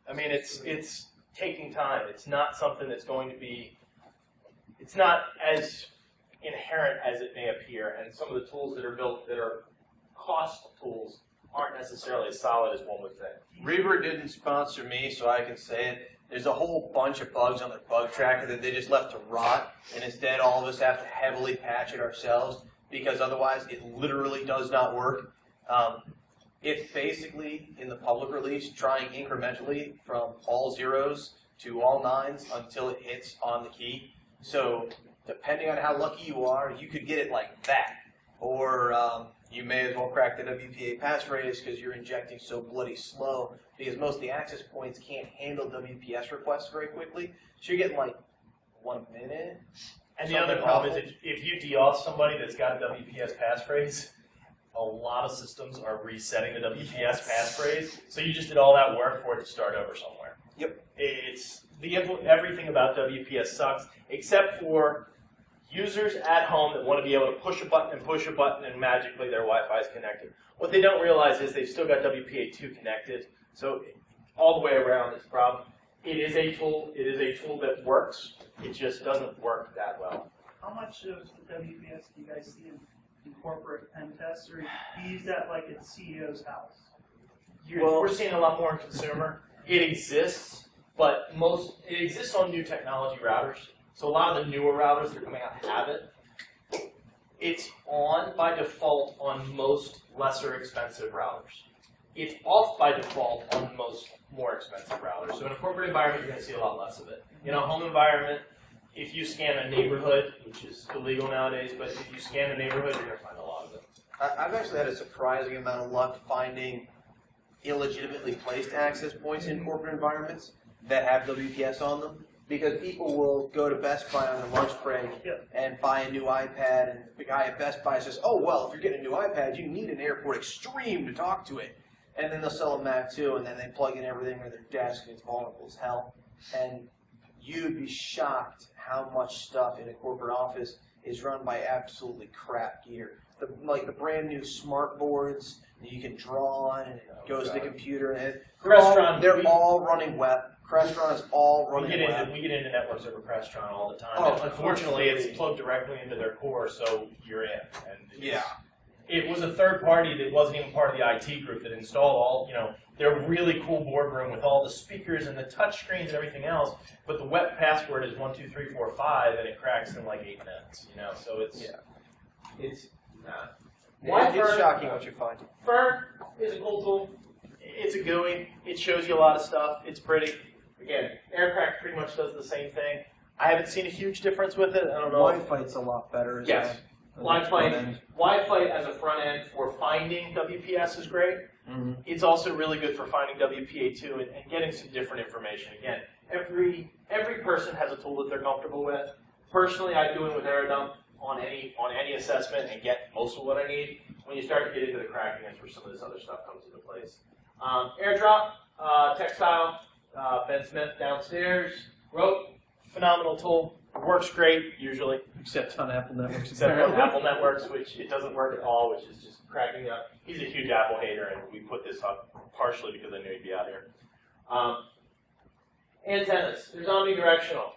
I mean, it's taking time. It's not something that's going to be, it's not as inherent as it may appear. And some of the tools that are built that are cost tools aren't necessarily as solid as one would think. Reaver didn't sponsor me, so I can say it. There's a whole bunch of bugs on their bug tracker that they just left to rot, and instead all of us have to heavily patch it ourselves because otherwise it literally does not work. It's basically, in the public release, trying incrementally from all zeros to all nines until it hits on the key. So depending on how lucky you are, you could get it like that. Or you may as well crack the WPA passphrase because you're injecting so bloody slow because most of the access points can't handle WPS requests very quickly. So you're getting like 1 minute. And the other problem is if you DOS somebody that's got a WPS passphrase, a lot of systems are resetting the WPS passphrase. So you just did all that work for it to start over somewhere. Yep. Everything about WPS sucks except for users at home that want to be able to push a button and magically their Wi-Fi is connected. What they don't realize is they've still got WPA2 connected. So all the way around is a problem. It is a tool. It is a tool that works. It just doesn't work that well. How much of the WPS do you guys see in corporate pen tests, or do you use that like at CEO's house? we're seeing a lot more in consumer. It exists, but it exists on new technology routers. So a lot of the newer routers that are coming out have it. It's on by default on most lesser expensive routers. It's off by default on most more expensive routers. So in a corporate environment, you're going to see a lot less of it. In a home environment, if you scan a neighborhood, which is illegal nowadays, but if you scan a neighborhood, you're going to find a lot of it. I've actually had a surprising amount of luck finding illegitimately placed access points in corporate environments that have WPS on them. Because people will go to Best Buy on their lunch break and buy a new iPad, and the guy at Best Buy says, oh, well, if you're getting a new iPad, you need an Airport Extreme to talk to it. And then they'll sell a Mac too, and then they plug in everything on their desk, and it's vulnerable as hell. And you'd be shocked how much stuff in a corporate office is run by absolutely crap gear. Like the brand new smart boards that you can draw on, and it goes to the computer, and they're all running web. Crestron is all running web. We get into networks over Crestron all the time. And unfortunately, it's plugged directly into their core, so you're in. And it was a third party that wasn't even part of the IT group that installed all, their really cool boardroom with all the speakers and the touch screens and everything else. But the web password is 12345, and it cracks in like 8 minutes. So it's It's shocking what you find. Fern is a cool tool. It's a GUI. It shows you a lot of stuff. It's pretty. Again, Aircrack pretty much does the same thing. I haven't seen a huge difference with it. I don't know. Wi-Fi's a lot better. Yes. Wi-Fi as a front end for finding WPS is great. Mm-hmm. It's also really good for finding WPA2 and getting some different information. Again, every person has a tool that they're comfortable with. Personally, I do it with AirDump on any assessment and get most of what I need. When you start to get into the cracking, that's where some of this other stuff comes into place. AirDrop, Textile, Ben Smith downstairs, wrote, phenomenal tool. Works great, usually. Except on Apple Networks. Except on Apple Networks, which it doesn't work at all, which is just cracking me up. He's a huge Apple hater, and we put this up partially because I knew he'd be out here. Antennas. There's omnidirectional.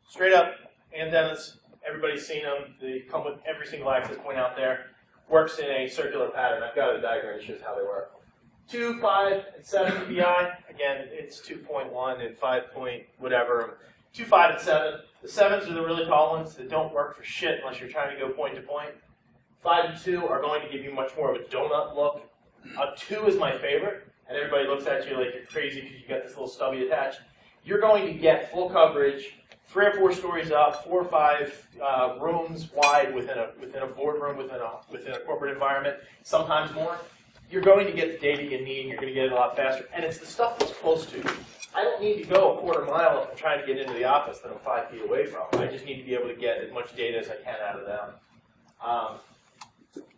Straight up antennas. Everybody's seen them. They come with every single access point out there. Works in a circular pattern. I've got a diagram that shows how they work. 2, 5, and 7 dBi. Again, it's 2.1 and 5 point whatever. 2, 5, and 7. The 7s are the really tall ones that don't work for shit unless you're trying to go point to point. 5 and 2 are going to give you much more of a donut look. 2 is my favorite, and everybody looks at you like you're crazy because you got this little stubby attached. You're going to get full coverage, 3 or 4 stories up, 4 or 5 rooms wide within a boardroom, within a corporate environment, sometimes more. You're going to get the data you need, and you're going to get it a lot faster. And it's the stuff that's close to you. I don't need to go a quarter mile if I'm trying to get into the office that I'm 5 feet away from. I just need to be able to get as much data as I can out of them.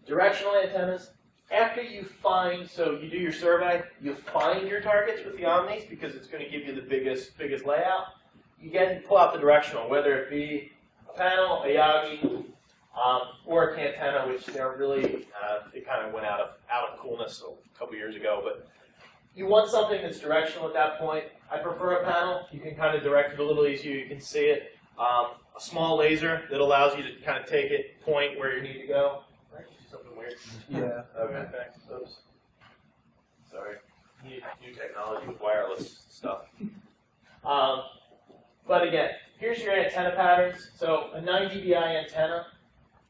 Directional antennas. After you find, so you do your survey, you find your targets with the Omnis because it's going to give you the biggest layout. You pull out the directional, whether it be a panel, a Yagi, or a Cantena, which they're really, it kind of went out of coolness a couple years ago. But you want something that's directional at that point. I prefer a panel. You can kind of direct it a little easier. You can see it. A small laser that allows you to kind of take it, point where you need to go. Right? Something weird. Yeah. Okay. Oops. Sorry. New technology with wireless stuff. But again, here's your antenna patterns. So a 9 dBi antenna.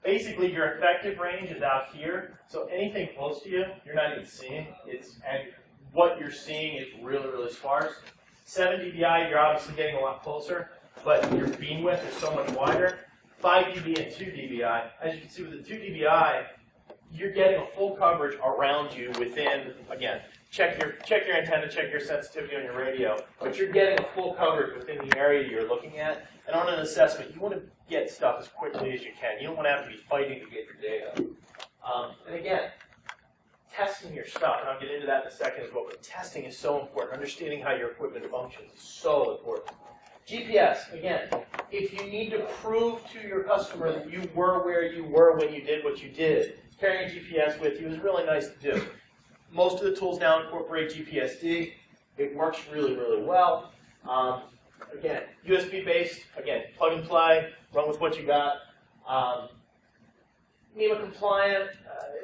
Basically, your effective range is out here. So anything close to you, you're not even seeing. And what you're seeing is really, really sparse. 7 dBi, you're obviously getting a lot closer, but your beam width is so much wider. 5 dB and 2 dBi. As you can see with the 2 dBi, you're getting a full coverage around you within, again, check your antenna, check your sensitivity on your radio, but you're getting a full coverage within the area you're looking at. And on an assessment, you want to get stuff as quickly as you can. You don't want to have to be fighting to get your data. And again, testing your stuff, and I'll get into that in a second as well, but testing is so important. Understanding how your equipment functions is so important. GPS, again, if you need to prove to your customer that you were where you were when you did what you did, carrying GPS with you is really nice to do. Most of the tools now incorporate GPSD. It works really, really well. Again, USB-based, again, plug and play, run with what you got. NEMA compliant,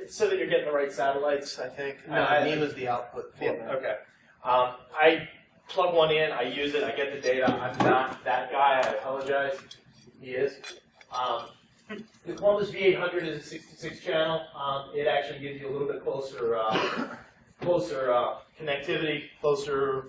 it's so that you're getting the right satellites, I think. No, NEMA's the output for that. Okay. I plug one in, I use it, I get the data. I'm not that guy, I apologize. He is. The Columbus V800 is a 66 channel. It actually gives you a little bit closer connectivity,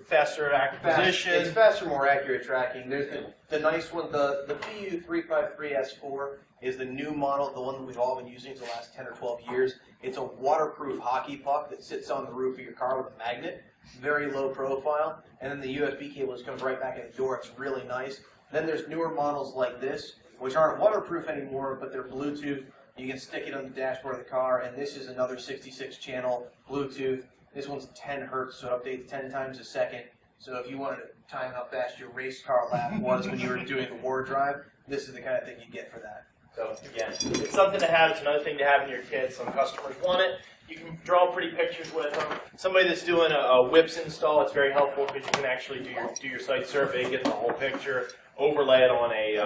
faster acquisition. It's faster, more accurate tracking. There's the nice one, the PU353S4 is the new model, the one that we've all been using for the last 10 or 12 years. It's a waterproof hockey puck that sits on the roof of your car with a magnet, very low profile, and then the USB cable just comes right back in the door. It's really nice. Then there's newer models like this, which aren't waterproof anymore, but they're Bluetooth. You can stick it on the dashboard of the car, and this is another 66 channel Bluetooth. This one's 10 hertz, so it updates 10 times a second. So if you wanted to time how fast your race car lap was when you were doing the war drive, this is the kind of thing you get for that. So again, it's something to have. It's another thing to have in your kit. Some customers want it. You can draw pretty pictures with them. Somebody that's doing a whips install, it's very helpful because you can actually do your site survey, get the whole picture, overlay it on a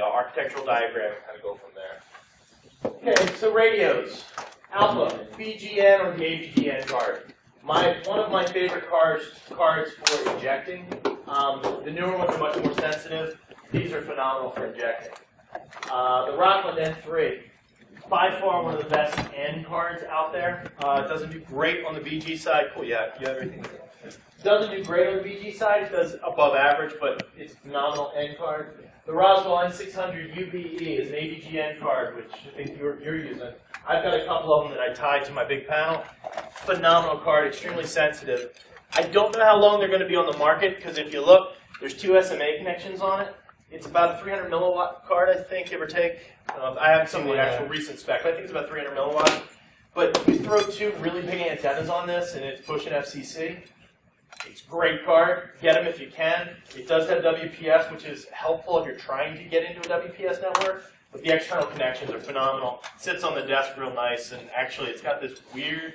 architectural diagram, and kind of go from there. Okay, so radios, Alpha, BGN or the ABGN card. One of my favorite cards for ejecting. The newer ones are much more sensitive. These are phenomenal for ejecting. The Rockland N3, by far one of the best N cards out there. It doesn't do great on the BG side. Cool, yeah, you have everything. Doesn't do great on the BG side. It does above average, but it's a phenomenal N card. The Roswell N600 UBE is an ABGN card, which I think you're using. I've got a couple of them that I tie to my big panel. Phenomenal card, extremely sensitive. I don't know how long they're going to be on the market, because if you look, there's 2 SMA connections on it. It's about a 300 milliwatt card, I think, give or take. I haven't seen the actual recent spec, but I think it's about 300 milliwatts. But you throw 2 really big antennas on this, and it's pushing FCC. It's a great card. Get them if you can. It does have WPS, which is helpful if you're trying to get into a WPS network. But the external connections are phenomenal. It sits on the desk real nice, and actually it's got this weird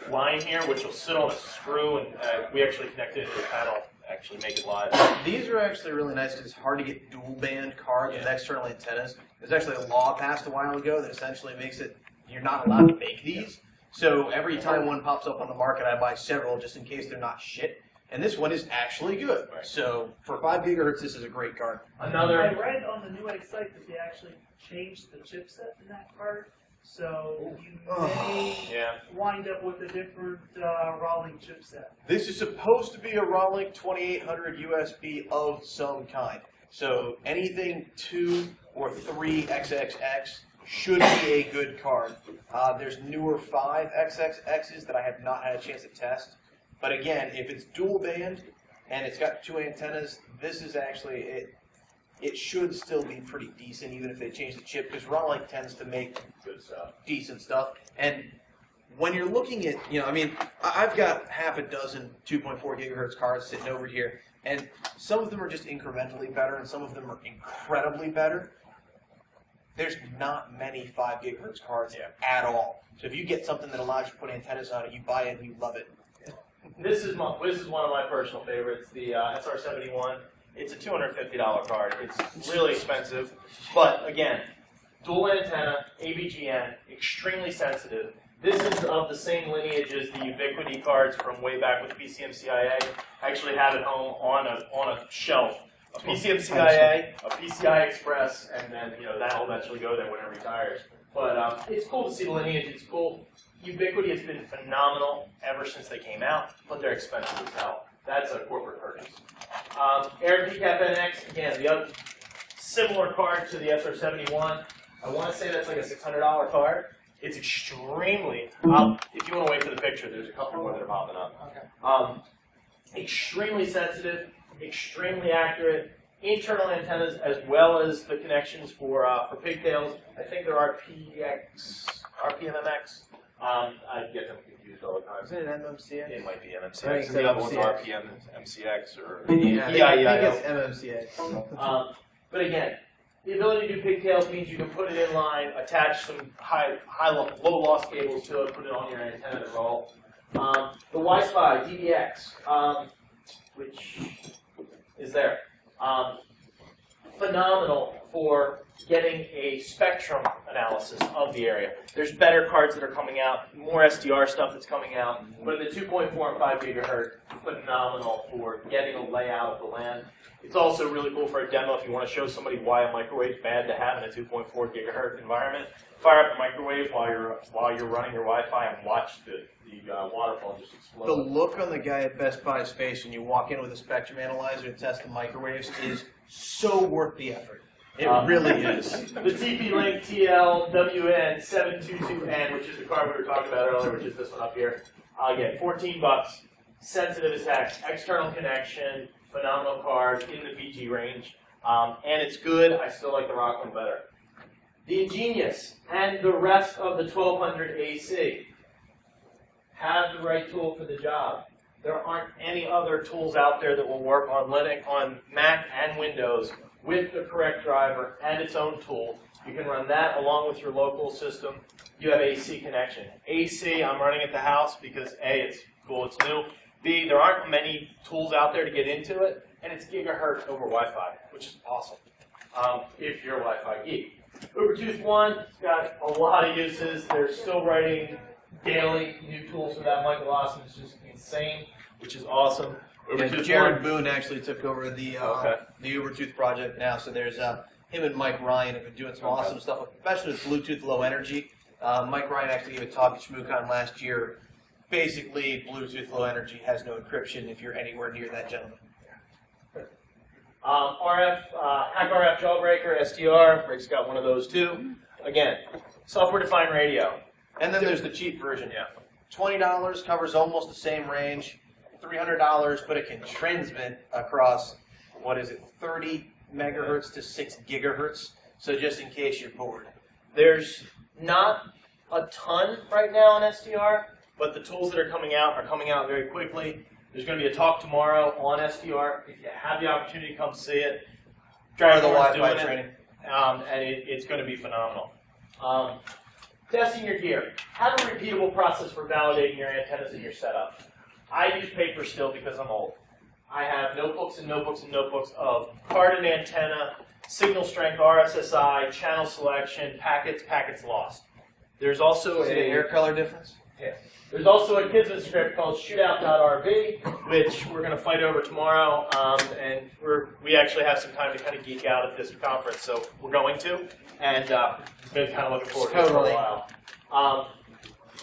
line here, which will sit on a screw, and we actually connected it to the panel, actually make it live. These are actually really nice because it's hard to get dual band cards with external antennas. There's actually a law passed a while ago that essentially makes it you're not allowed to make these. So every time one pops up on the market, I buy several just in case they're not shit. And this one is actually good. Right. So for 5 gigahertz, this is a great card. I read on the Newegg site that they actually changed the chipset in that card, so you may wind up with a different Rawlink chipset. This is supposed to be a Rawlink 2800 USB of some kind. So anything 2 or 3 XXX should be a good card. There's newer 5 XXXs that I have not had a chance to test. But again, if it's dual band and it's got 2 antennas, this is actually, it should still be pretty decent even if they change the chip, because Rawlink tends to make good stuff, decent stuff. And when you're looking at, I mean, I've got half a dozen 2.4 gigahertz cards sitting over here, and some of them are just incrementally better and some of them are incredibly better. There's not many 5 gigahertz cards at all. So if you get something that allows you to put antennas on it, you buy it and you love it. This is one of my personal favorites, the SR71. It's a $250 card. It's really expensive, but again, dual antenna, ABGN, extremely sensitive. This is of the same lineage as the Ubiquity cards from way back with PCMCIA. I actually have it home on a shelf. A PCMCIA, a PCI Express, and then that'll eventually go there when it retires. But it's cool to see the lineage. It's cool. Ubiquity has been phenomenal ever since they came out, but they're expensive as hell. That's a corporate purchase. Air PCAP NX, again, the other similar card to the SR71. I want to say that's like a $600 card. It's extremely, if you want to wait for the picture, there's a couple more that are popping up. Okay. Extremely sensitive, extremely accurate, internal antennas as well as the connections for pigtails. I think there are RPMMX. I get them confused all the time. Is it an MMCX? It might be MMCX. I think it's the other one's MMCX. RPM, MCX, or I think it's MMCX. But again, the ability to do pigtails means you can put it in line, attach some low loss cables to it, put it on your antenna to roll. The Wi-Fi DBX, which is there. Phenomenal for getting a spectrum, analysis of the area. There's better cards that are coming out, more SDR stuff that's coming out, but in the 2.4 and 5 gigahertz, phenomenal for getting a layout of the land. It's also really cool for a demo if you want to show somebody why a microwave is bad to have in a 2.4 gigahertz environment. Fire up the microwave while you're running your Wi-Fi and watch the waterfall just explode. The look on the guy at Best Buy's face when you walk in with a spectrum analyzer to test the microwaves is so worth the effort. It really is. The TP-Link TL-WN722N, which is the card we were talking about earlier, which is this one up here, I'll get $14, sensitive as heck, external connection, phenomenal card in the BG range, and it's good. I still like the Rock one better. The Ingenious and the rest of the 1200 AC have the right tool for the job. There aren't any other tools out there that will work on Linux, on Mac and Windows with the correct driver and its own tool. You can run that along with your local system. You have AC connection. AC, I'm running at the house because A, it's cool, it's new. B, there aren't many tools out there to get into it, and it's gigahertz over Wi-Fi, which is awesome if you're a Wi-Fi geek. Ubertooth 1 has got a lot of uses. They're still writing daily new tools for that. Michael Lawson is just insane, which is awesome. Yeah, Jared Boone actually took over the Ubertooth project now, so there's him and Mike Ryan have been doing some awesome stuff, especially with Bluetooth Low Energy. Mike Ryan actually gave a talk at ShmooCon last year. Basically, Bluetooth Low Energy has no encryption if you're anywhere near that gentleman. Hack RF Jawbreaker, SDR, Rick's got one of those too. Again, software-defined radio. And then there's the cheap version. Yeah. $20 covers almost the same range. $300, but it can transmit across, 30 megahertz to 6 gigahertz. So just in case you're bored. There's not a ton right now on SDR, but the tools that are coming out very quickly. There's going to be a talk tomorrow on SDR. If you have the opportunity, come see it. Try the Wi-Fi training. And it's going to be phenomenal. Testing your gear. Have a repeatable process for validating your antennas and your setup. I use paper still because I'm old. I have notebooks and notebooks and notebooks of card and antenna, signal strength, RSSI, channel selection, packets lost. There's also a hair color difference? Yeah. There's also a kids script called shootout.rb, which we're going to fight over tomorrow, and we actually have some time to kind of geek out at this conference, so we're going to, and been kind of looking forward to it for a while.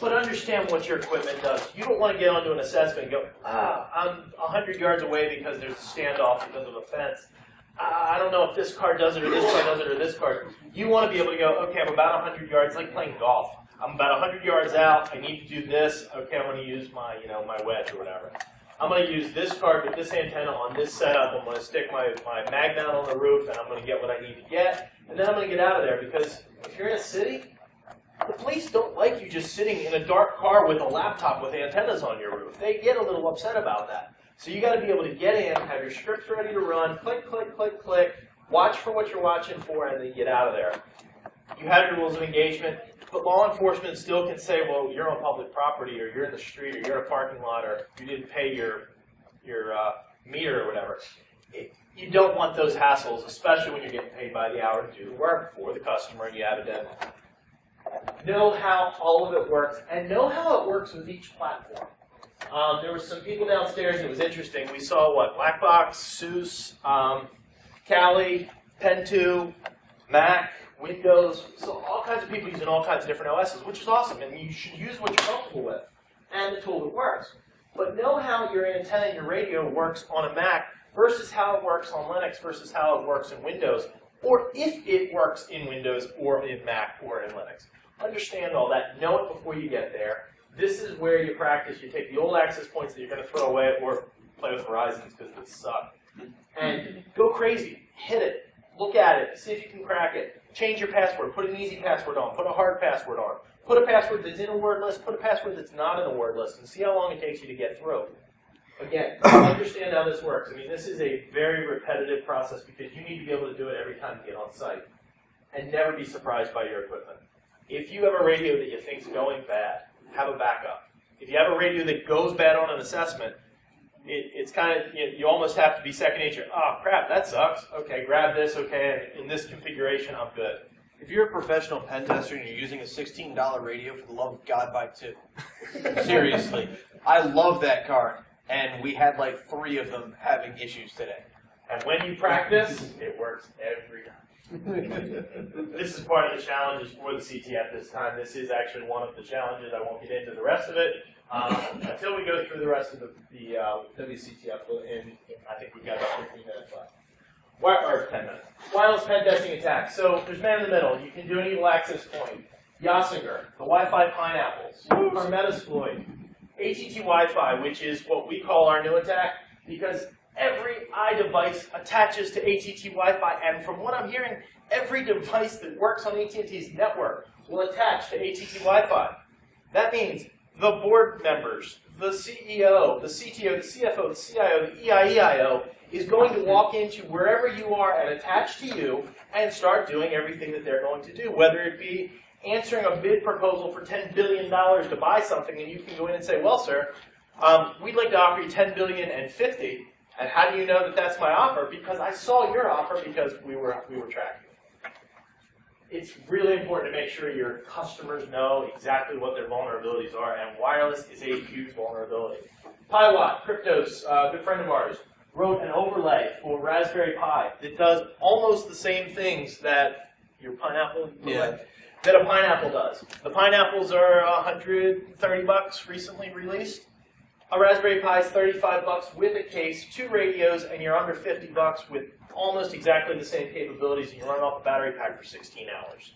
But understand what your equipment does. You don't want to get onto an assessment and go, I'm 100 yards away because there's a standoff because of a fence. I don't know if this card does it or this card does it or this card. You want to be able to go, okay, I'm about 100 yards, like playing golf. I'm about 100 yards out. I need to do this. Okay, I'm going to use my, my wedge or whatever. I'm going to use this card with this antenna on this setup. I'm going to stick my mag down on the roof, and I'm going to get what I need to get. And then I'm going to get out of there because if you're in a city, the police don't like you just sitting in a dark car with a laptop with antennas on your roof. They get a little upset about that. So you got to be able to get in, have your scripts ready to run, click, click, click, click, watch for what you're watching for, and then get out of there. You have your rules of engagement, but law enforcement still can say, well, you're on public property, or you're in the street, or you're in a parking lot, or you didn't pay your meter or whatever. You don't want those hassles, especially when you're getting paid by the hour to do the work for the customer and you have a deadline. Know how all of it works, and know how it works with each platform. There were some people downstairs, it was interesting. We saw, Blackbox, SUSE, Kali, Pen2, Mac, Windows, so all kinds of people using all kinds of different OSs, which is awesome, and you should use what you're comfortable with, and the tool that works. But know how your antenna and your radio works on a Mac versus how it works on Linux versus how it works in Windows, or if it works in Windows or in Mac or in Linux. Understand all that. Know it before you get there. This is where you practice. You take the old access points that you're going to throw away or play with Horizons because they suck. And go crazy. Hit it. Look at it. See if you can crack it. Change your password. Put an easy password on. Put a hard password on. Put a password that's in a word list. Put a password that's not in a word list. And see how long it takes you to get through. Again, understand how this works. I mean, this is a very repetitive process because you need to be able to do it every time you get on site. And never be surprised by your equipment. If you have a radio that you think is going bad, have a backup. If you have a radio that goes bad on an assessment, it's kind of, you almost have to be second nature. Oh, crap, that sucks. Okay, grab this. Okay, in this configuration, I'm good. If you're a professional pen tester and you're using a $16 radio, for the love of God, buy two. Seriously. I love that card. And we had like 3 of them having issues today. And when you practice, it works every time. This is part of the challenges for the CTF this time. This is actually one of the challenges. I won't get into the rest of it until we go through the rest of the WCTF. And I think we've got about 15 minutes left. Or 10 minutes. Wireless pen testing attack. So there's man in the middle. You can do an evil access point. Yassinger, the Wi-Fi pineapples, our Metasploit, ATT Wi-Fi, which is what we call our new attack, because every iDevice attaches to ATT Wi-Fi, and from what I'm hearing, every device that works on AT&T's network will attach to ATT Wi-Fi. That means the board members, the CEO, the CTO, the CFO, the CIO, the EIEIO is going to walk into wherever you are and attach to you and start doing everything that they're going to do, whether it be answering a bid proposal for $10 billion to buy something, and you can go in and say, well, sir, we'd like to offer you $10 billion and 50. And how do you know that that's my offer? Because I saw your offer because we were tracking it. It's really important to make sure your customers know exactly what their vulnerabilities are, and wireless is a huge vulnerability. PiWatt, Cryptos, a good friend of ours, wrote an overlay for Raspberry Pi that does almost the same things that your Pineapple that a Pineapple does. The Pineapples are $130 recently released. A Raspberry Pi is $35 with a case, 2 radios, and you're under $50 with almost exactly the same capabilities, and you run off a battery pack for 16 hours.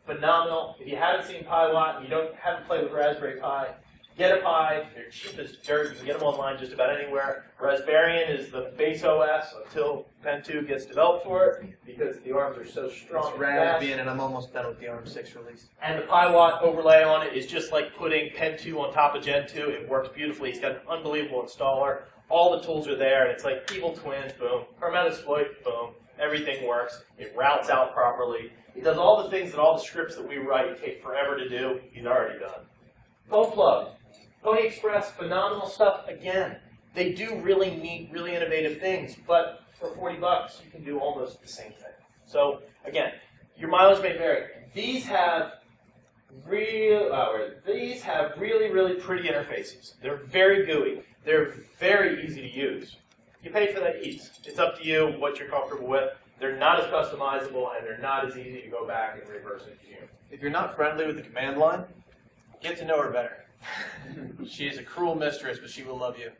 Phenomenal. If you haven't seen PiWatt and you haven't played with Raspberry Pi, get a Pi. They're cheap as dirt. You can get them online just about anywhere. Raspberry is the base OS until Pen 2 gets developed for it, because the ARMs are so strong. It's Raspbian, and I'm almost done with the ARM 6 release. And the PiWatt overlay on it is just like putting Pen 2 on top of Gen 2. It works beautifully. It's got an unbelievable installer. All the tools are there. It's like Evil Twins, boom. Metasploit, boom. Everything works. It routes out properly. It does all the things that all the scripts that we write take forever to do. He's already done. Phone plug. Pony Express, phenomenal stuff. Again, they do really neat, really innovative things, but for $40, you can do almost the same thing. So again, your mileage may vary. These have really, really pretty interfaces. They're very gooey. They're very easy to use. You pay for that ease. It's up to you what you're comfortable with. They're not as customizable, and they're not as easy to go back and reverse engineer. If you're not friendly with the command line, get to know her better. She is a cruel mistress, but she will love you.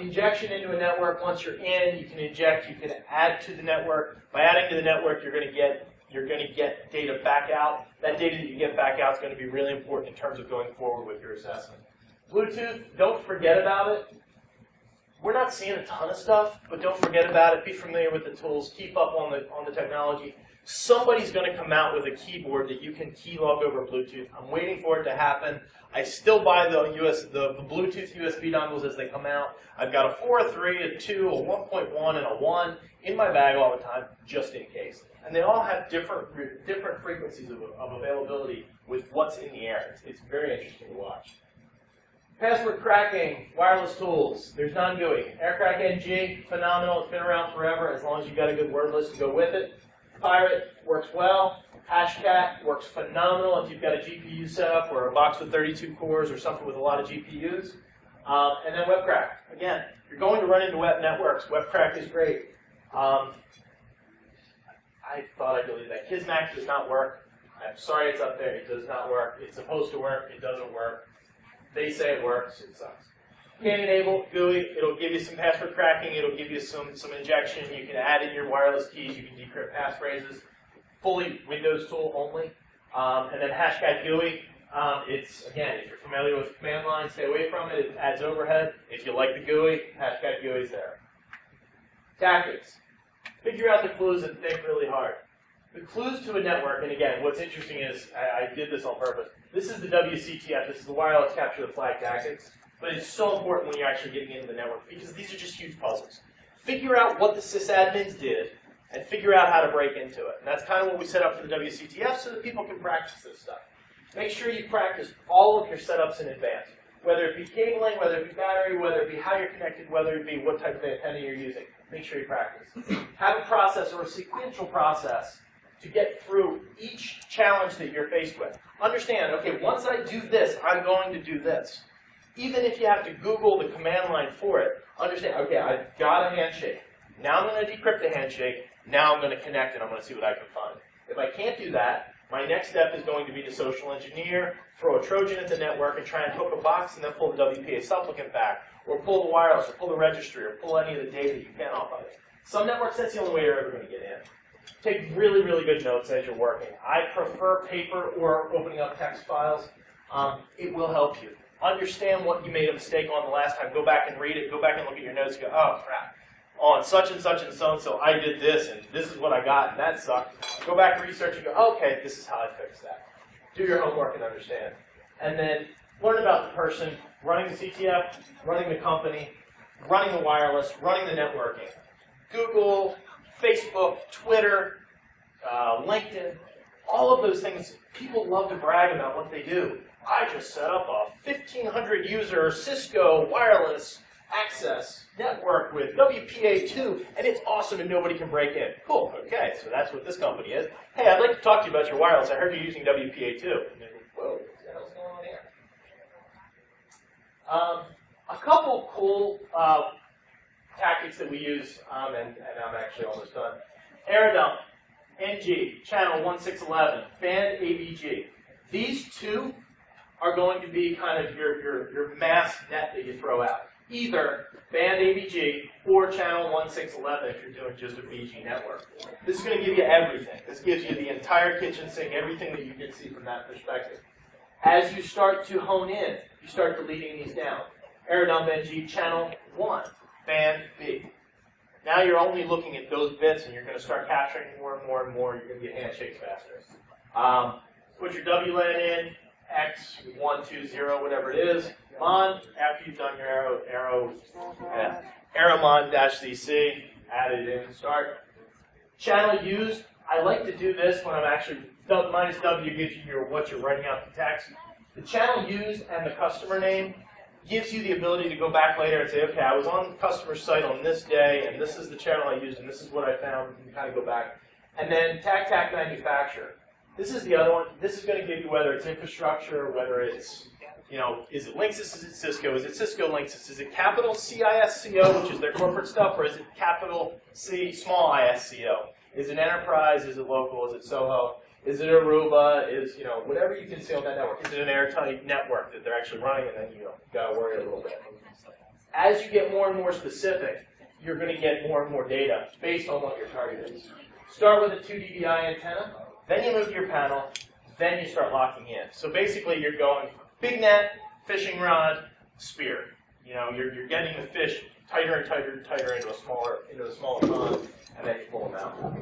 Injection into a network. Once you're in, you can inject. You can add to the network. By adding to the network, you're going to get data back out. That data that you get back out is going to be really important in terms of going forward with your assessment. Bluetooth. Don't forget about it. We're not seeing a ton of stuff, but don't forget about it. Be familiar with the tools. Keep up on the technology. Somebody's going to come out with a keyboard that you can keylog over Bluetooth. I'm waiting for it to happen. I still buy the Bluetooth USB dongles as they come out. I've got a 4, a 3, a 2, a 1.1, and a 1 in my bag all the time, just in case. And they all have different frequencies of availability with what's in the air. It's very interesting to watch. Password cracking, wireless tools. There's non-GUI. AirCrack NG, phenomenal. It's been around forever as long as you've got a good word list to go with it. Pirate works well. Hashcat works phenomenal if you've got a GPU setup or a box with 32 cores or something with a lot of GPUs. And then WebCrack. Again, you're going to run into web networks. WebCrack is great. I thought I deleted that. Kismac does not work. I'm sorry it's up there. It does not work. It's supposed to work. It doesn't work. They say it works. It sucks. Can enable GUI. It'll give you some password cracking. It'll give you some injection. You can add in your wireless keys. You can decrypt passphrases. Fully Windows tool only. And then Hashcat GUI. It's, again, if you're familiar with command line, stay away from it. It adds overhead. If you like the GUI, Hashcat GUI is there. Tactics. Figure out the clues and think really hard. The clues to a network, and again, what's interesting is, I did this on purpose. This is the WCTF. This is the wireless capture the flag tactics. But it's so important when you're actually getting into the network because these are just huge puzzles. Figure out what the sysadmins did and figure out how to break into it. And that's kind of what we set up for the WCTF so that people can practice this stuff. Make sure you practice all of your setups in advance. Whether it be cabling, whether it be battery, whether it be how you're connected, whether it be what type of antenna you're using. Make sure you practice. Have a process or a sequential process to get through each challenge that you're faced with. Understand, okay, once I do this, I'm going to do this. Even if you have to Google the command line for it, understand, okay, I've got a handshake. Now I'm going to decrypt the handshake. Now I'm going to connect and I'm going to see what I can find. If I can't do that, my next step is going to be to social engineer, throw a Trojan at the network, and try and hook a box and then pull the WPA supplicant back, or pull the wireless, or pull the registry, or pull any of the data you can off of it. Some networks, that's the only way you're ever going to get in. Take really, really good notes as you're working. I prefer paper or opening up text files. It will help you. Understand what you made a mistake on the last time. Go back and read it. Go back and look at your notes and go, oh, crap. On such and so-and-so, I did this, and this is what I got, and that sucked. Go back and research and go, okay, this is how I fixed that. Do your homework and understand. And then learn about the person running the CTF, running the company, running the wireless, running the networking. Google, Facebook, Twitter, LinkedIn, all of those things, people love to brag about what they do. I just set up a 1,500 user Cisco wireless access network with WPA2, and it's awesome and nobody can break in. Cool, okay, so that's what this company is. Hey, I'd like to talk to you about your wireless. I heard you're using WPA2. And then, whoa, what the hell's going on here? A couple cool tactics that we use, and I'm actually almost done. Aerodump, NG, channel 1611, band ABG. These two are going to be kind of your mass net that you throw out. Either band ABG or channel 1611 if you're doing just a BG network. This is going to give you everything. This gives you the entire kitchen sink, everything that you can see from that perspective. As you start to hone in, you start deleting these down. Aerodump NG, channel 1, band B. Now you're only looking at those bits and you're going to start capturing more and more and more. You're going to get handshakes faster. Put your WLAN in, X120, whatever it is. Mon, after you've done your Aeromon-CC, add it in and start. Channel used, I like to do this when I'm actually, minus W gives you what you're writing out the text. The channel used and the customer name gives you the ability to go back later and say, okay, I was on the customer site on this day, and this is the channel I used, and this is what I found, and kind of go back. And then TAC manufacturer. This is the other one. This is going to give you whether it's infrastructure, whether it's, is it Linksys, is it Cisco, is it Cisco Linksys, is it capital CISCO, which is their corporate stuff, or is it capital C, small ISCO? Is it enterprise, is it local, is it Soho, is it Aruba, is, whatever you can see on that network. Is it an airtight network that they're actually running, and then you got to worry a little bit. As you get more and more specific, you're going to get more and more data based on what your target is. Start with a 2 dBi antenna. Then you move to your panel, then you start locking in. So basically you're going big net, fishing rod, spear. You're getting the fish tighter and tighter and tighter into a smaller pond, and then you pull them out.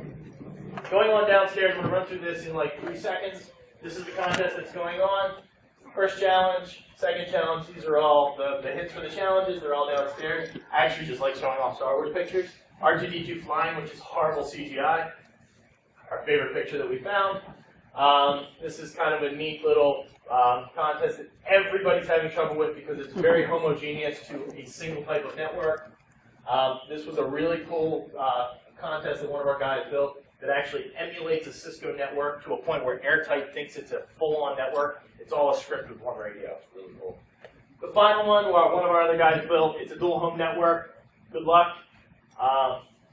Going on downstairs, I'm going to run through this in like 3 seconds. This is the contest that's going on. First challenge, second challenge, these are all the hits for the challenges, they're all downstairs. I actually just like showing off Star Wars pictures. R2-D2 flying, which is horrible CGI. Our favorite picture that we found. This is kind of a neat little contest that everybody's having trouble with because it's very homogeneous to a single type of network. This was a really cool contest that one of our guys built that actually emulates a Cisco network to a point where Airtight thinks it's a full-on network. It's all a script with one radio. It's really cool. The final one of our other guys built, it's a dual home network. Good luck.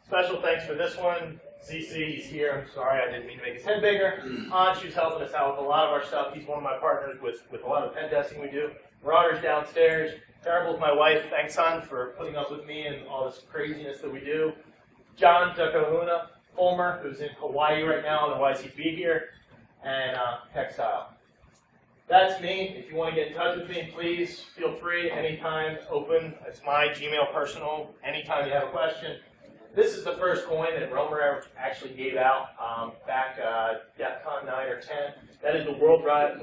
Special thanks for this one. CC, he's here. I'm sorry, I didn't mean to make his head bigger. Anshu's helping us out with a lot of our stuff. He's one of my partners with a lot of the pen testing we do. Marauder's downstairs. Terrible's my wife. Thanks, hon, for putting up with me and all this craziness that we do. John Takahuna, Fulmer, who's in Hawaii right now, otherwise he'd be here. And Textile. That's me. If you want to get in touch with me, please feel free. Anytime, open. It's my Gmail personal. Anytime you have a question. This is the first coin that Romer actually gave out back DEFCON 9 or 10. That is the worldwide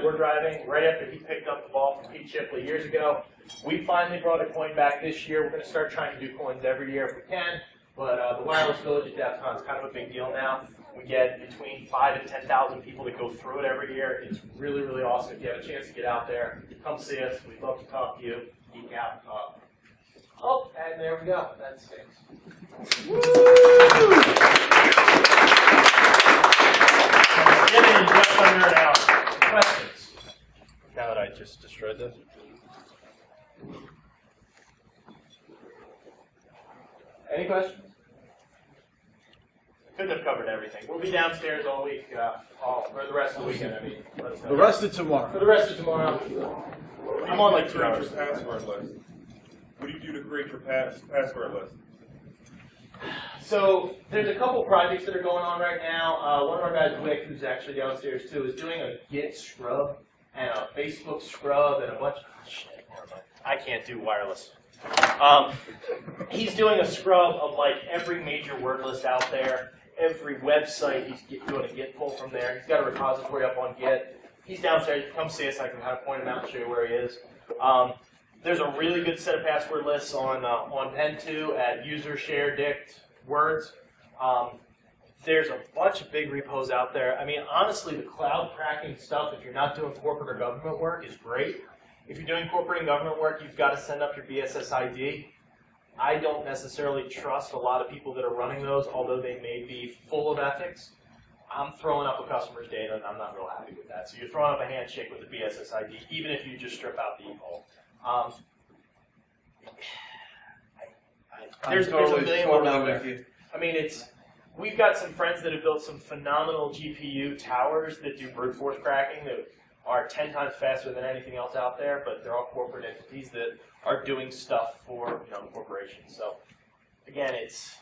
we're driving right after he picked up the ball from Pete Shipley years ago. We finally brought a coin back this year. We're going to start trying to do coins every year if we can. But the Wireless Village at DEFCON is kind of a big deal now. We get between 5,000 and 10,000 people that go through it every year. It's really, really awesome. If you have a chance to get out there, come see us. We'd love to talk to you, geek out, and talk. Oh, and there we go. That stinks. Woo! under an hour. Questions? Now that I just destroyed this. Any questions? Couldn't have covered everything. We'll be downstairs all week, or the rest of the weekend, I mean. Let us know. The rest of tomorrow. For the rest of tomorrow, I'm on like 2 hours. Password list. What do you do to create your password list? So there's a couple projects that are going on right now. One of our guys, Wick, who's actually downstairs too, is doing a Git scrub and a Facebook scrub and a bunch of shit. I can't do wireless. He's doing a scrub of like every major word list out there, every website. He's doing a Git pull from there. He's got a repository up on Git. He's downstairs. Come see us. I can kind of point him out and show you where he is. There's a really good set of password lists on Pen2 at user share dict words. There's a bunch of big repos out there. I mean, honestly, the cloud cracking stuff, if you're not doing corporate or government work, is great. If you're doing corporate and government work, you've got to send up your BSSID. I don't necessarily trust a lot of people that are running those, although they may be full of ethics. I'm throwing up a customer's data, and I'm not real happy with that. So you're throwing up a handshake with the BSSID, even if you just strip out the e-poll. There's a million more out there. I mean, we've got some friends that have built some phenomenal GPU towers that do brute force cracking that are 10 times faster than anything else out there, but they're all corporate entities that are doing stuff for corporations. So again, it's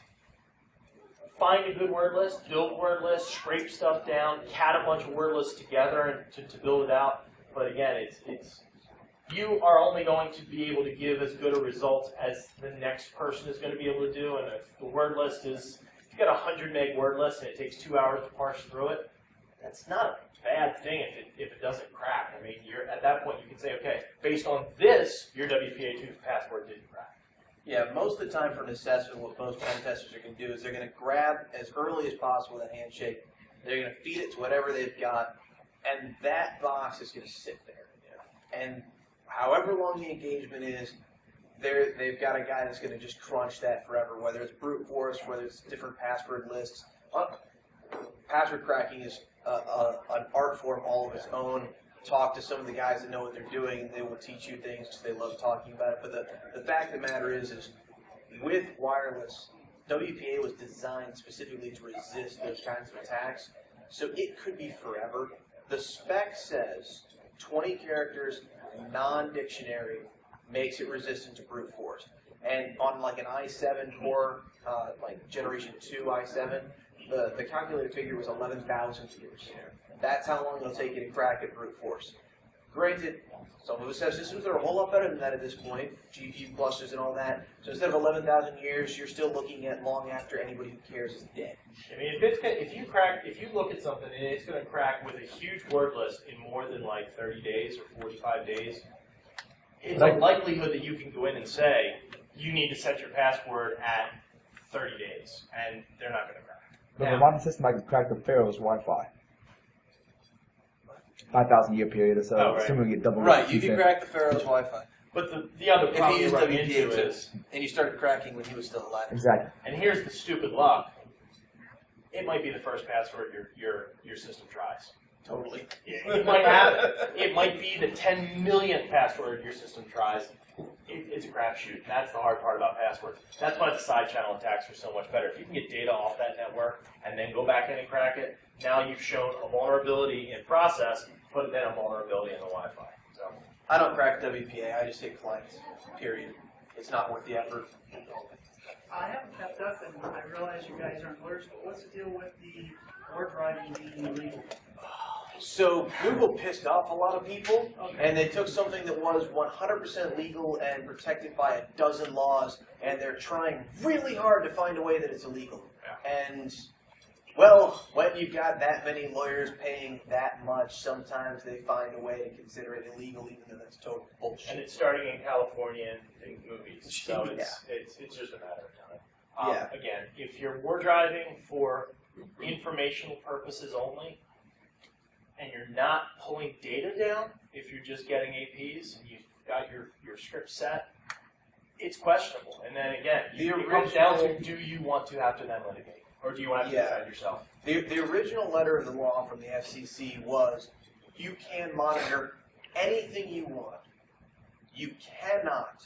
find a good word list, build word lists, scrape stuff down, cat a bunch of word lists together to build it out. But again, you are only going to be able to give as good a result as the next person is going to be able to do. And if the word list is, if you've got a 100 meg word list and it takes 2 hours to parse through it, that's not a bad thing if it doesn't crack. I mean, at that point you can say, okay, based on this, your WPA2 password didn't crack. Yeah, most of the time for an assessment, what most pen testers are going to do is they're going to grab as early as possible that handshake. They're going to feed it to whatever they've got, and that box is going to sit there. And however long the engagement is, they've got a guy that's going to just crunch that forever, whether it's brute force, whether it's different password lists. Password cracking is an art form all of its own. Talk to some of the guys that know what they're doing, and they will teach you things because they love talking about it. But the fact of the matter is with wireless, WPA was designed specifically to resist those kinds of attacks. So it could be forever. The spec says 20 characters, non-dictionary, makes it resistant to brute force. And on like an i7 core, like generation 2 i7, the calculated figure was 11,000 years. That's how long it'll take you to crack at brute force. Granted, some of us have systems that are a whole lot better than that at this point, GPU clusters and all that. So instead of 11,000 years, you're still looking at long after anybody who cares is dead. I mean, if you look at something and it's going to crack with a huge word list in more than like 30 days or 45 days, it's a likelihood that you can go in and say, you need to set your password at 30 days, and they're not going to crack. But the modern system I can crack the Pharaoh's Wi-Fi. 5,000 year period or so. Oh, right. Assuming we get double. Right, you can crack the Pharaoh's Wi-Fi. But the other If problem he you used run into WPA2, is, and you started cracking when he was still alive. Exactly. and here's the stupid luck, it might be the first password your system tries. Totally. It might have it. It might be the 10 millionth password your system tries. It's a crapshoot. That's the hard part about passwords. That's why the side channel attacks are so much better. If you can get data off that network and then go back in and crack it, now you've shown a vulnerability in process, but then a vulnerability in the Wi-Fi. So I don't crack WPA, I just hit clients, period. It's not worth the effort. I haven't kept up, and I realize you guys aren't lawyers, but what's the deal with the word driving being illegal? So Google pissed off a lot of people, and they took something that was 100% legal and protected by a dozen laws, and they're trying really hard to find a way that it's illegal. And, well, when you've got that many lawyers paying that much, sometimes they find a way to consider it illegal, even though that's total bullshit. and it's starting in California in movies, so it's just a matter of time. Again, if you're word driving for informational purposes only, and you're not pulling data down, if you're just getting APs and you've got your script set, it's questionable. And then again, it comes down to, do you want to have to then litigate? Or do you want to have to decide yourself? The original letter of the law from the FCC was you can monitor anything you want. You cannot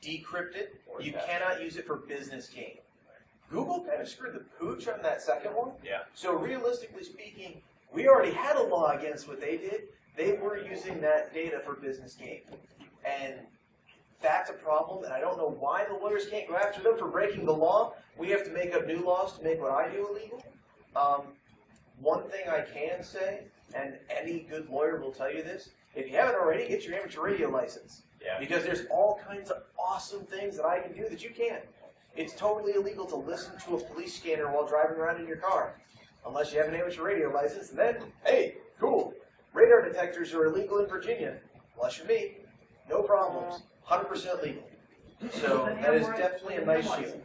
decrypt it. You cannot use it for business gain. Google kind of screwed the pooch on that second one. Yeah. So realistically speaking, we already had a law against what they did. They were using that data for business gain. And that's a problem, and I don't know why the lawyers can't go after them for breaking the law. We have to make up new laws to make what I do illegal. One thing I can say, and any good lawyer will tell you this, if you haven't already, get your amateur radio license. Yeah. Because there's all kinds of awesome things that I can do that you can't. It's totally illegal to listen to a police scanner while driving around in your car, unless you have an amateur radio license, and then, hey, cool. Radar detectors are illegal in Virginia, unless you're me. No problems. 100% legal. So that is definitely a nice shield.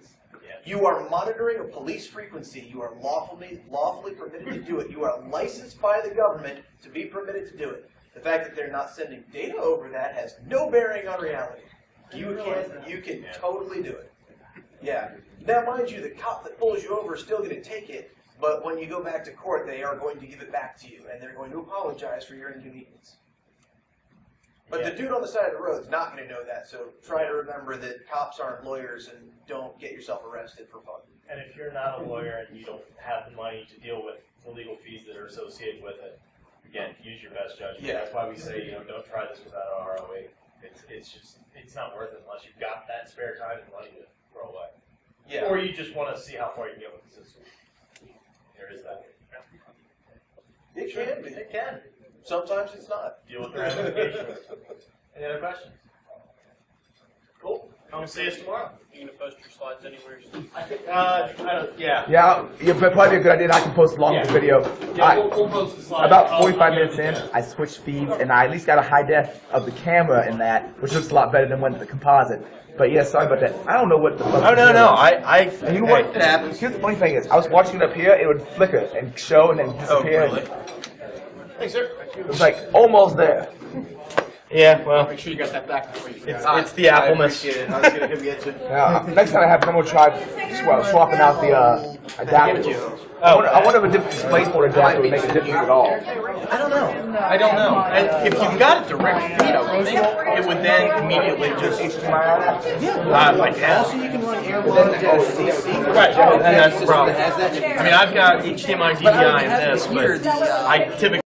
You are monitoring a police frequency. You are lawfully permitted to do it. You are licensed by the government to be permitted to do it. The fact that they're not sending data over that has no bearing on reality. You can totally do it. Yeah. Now, mind you, the cop that pulls you over is still going to take it, but when you go back to court, they are going to give it back to you, and they're going to apologize for your inconvenience. But the dude on the side of the road is not going to know that, so try to remember that cops aren't lawyers and don't get yourself arrested for fun. And if you're not a lawyer and you don't have the money to deal with the legal fees that are associated with it, again, use your best judgment. Yeah. That's why we say, don't try this without an ROA. It's not worth it unless you've got that spare time and money to throw away. Yeah. Or you just want to see how far you can get with the system. There is that. It can be. It can. Sometimes it's not. Deal with the ramifications. Any other questions? Cool. Come see us tomorrow. You gonna post your slides anywhere? I think, I don't, yeah. Yeah, but probably a good idea. I can post along with the video. Yeah, we'll post the slides. About 45 minutes in, I switched speeds, and I at least got a high def of the camera in that, which looks a lot better than the composite. But yeah, sorry about that. I don't know what the fuck. Oh, no. And you know what? It happens. Here's the funny thing is, I was watching it up here, it would flicker and show and then disappear. Oh, really? Thanks, sir. It was like almost there. Yeah, well, Make sure you got that back before you it's the Appleness. I was going to get you. Next time I have, I'm gonna try swapping out the adapters. I wonder if a different DisplayPort adapter would make a difference at all. I don't know. And if you've got a direct feed, I would think it would then immediately just. I guess. Also, you can run Airboard CC. Right, and that's the problem. I mean, I've got HDMI, DVI, and this, but I typically.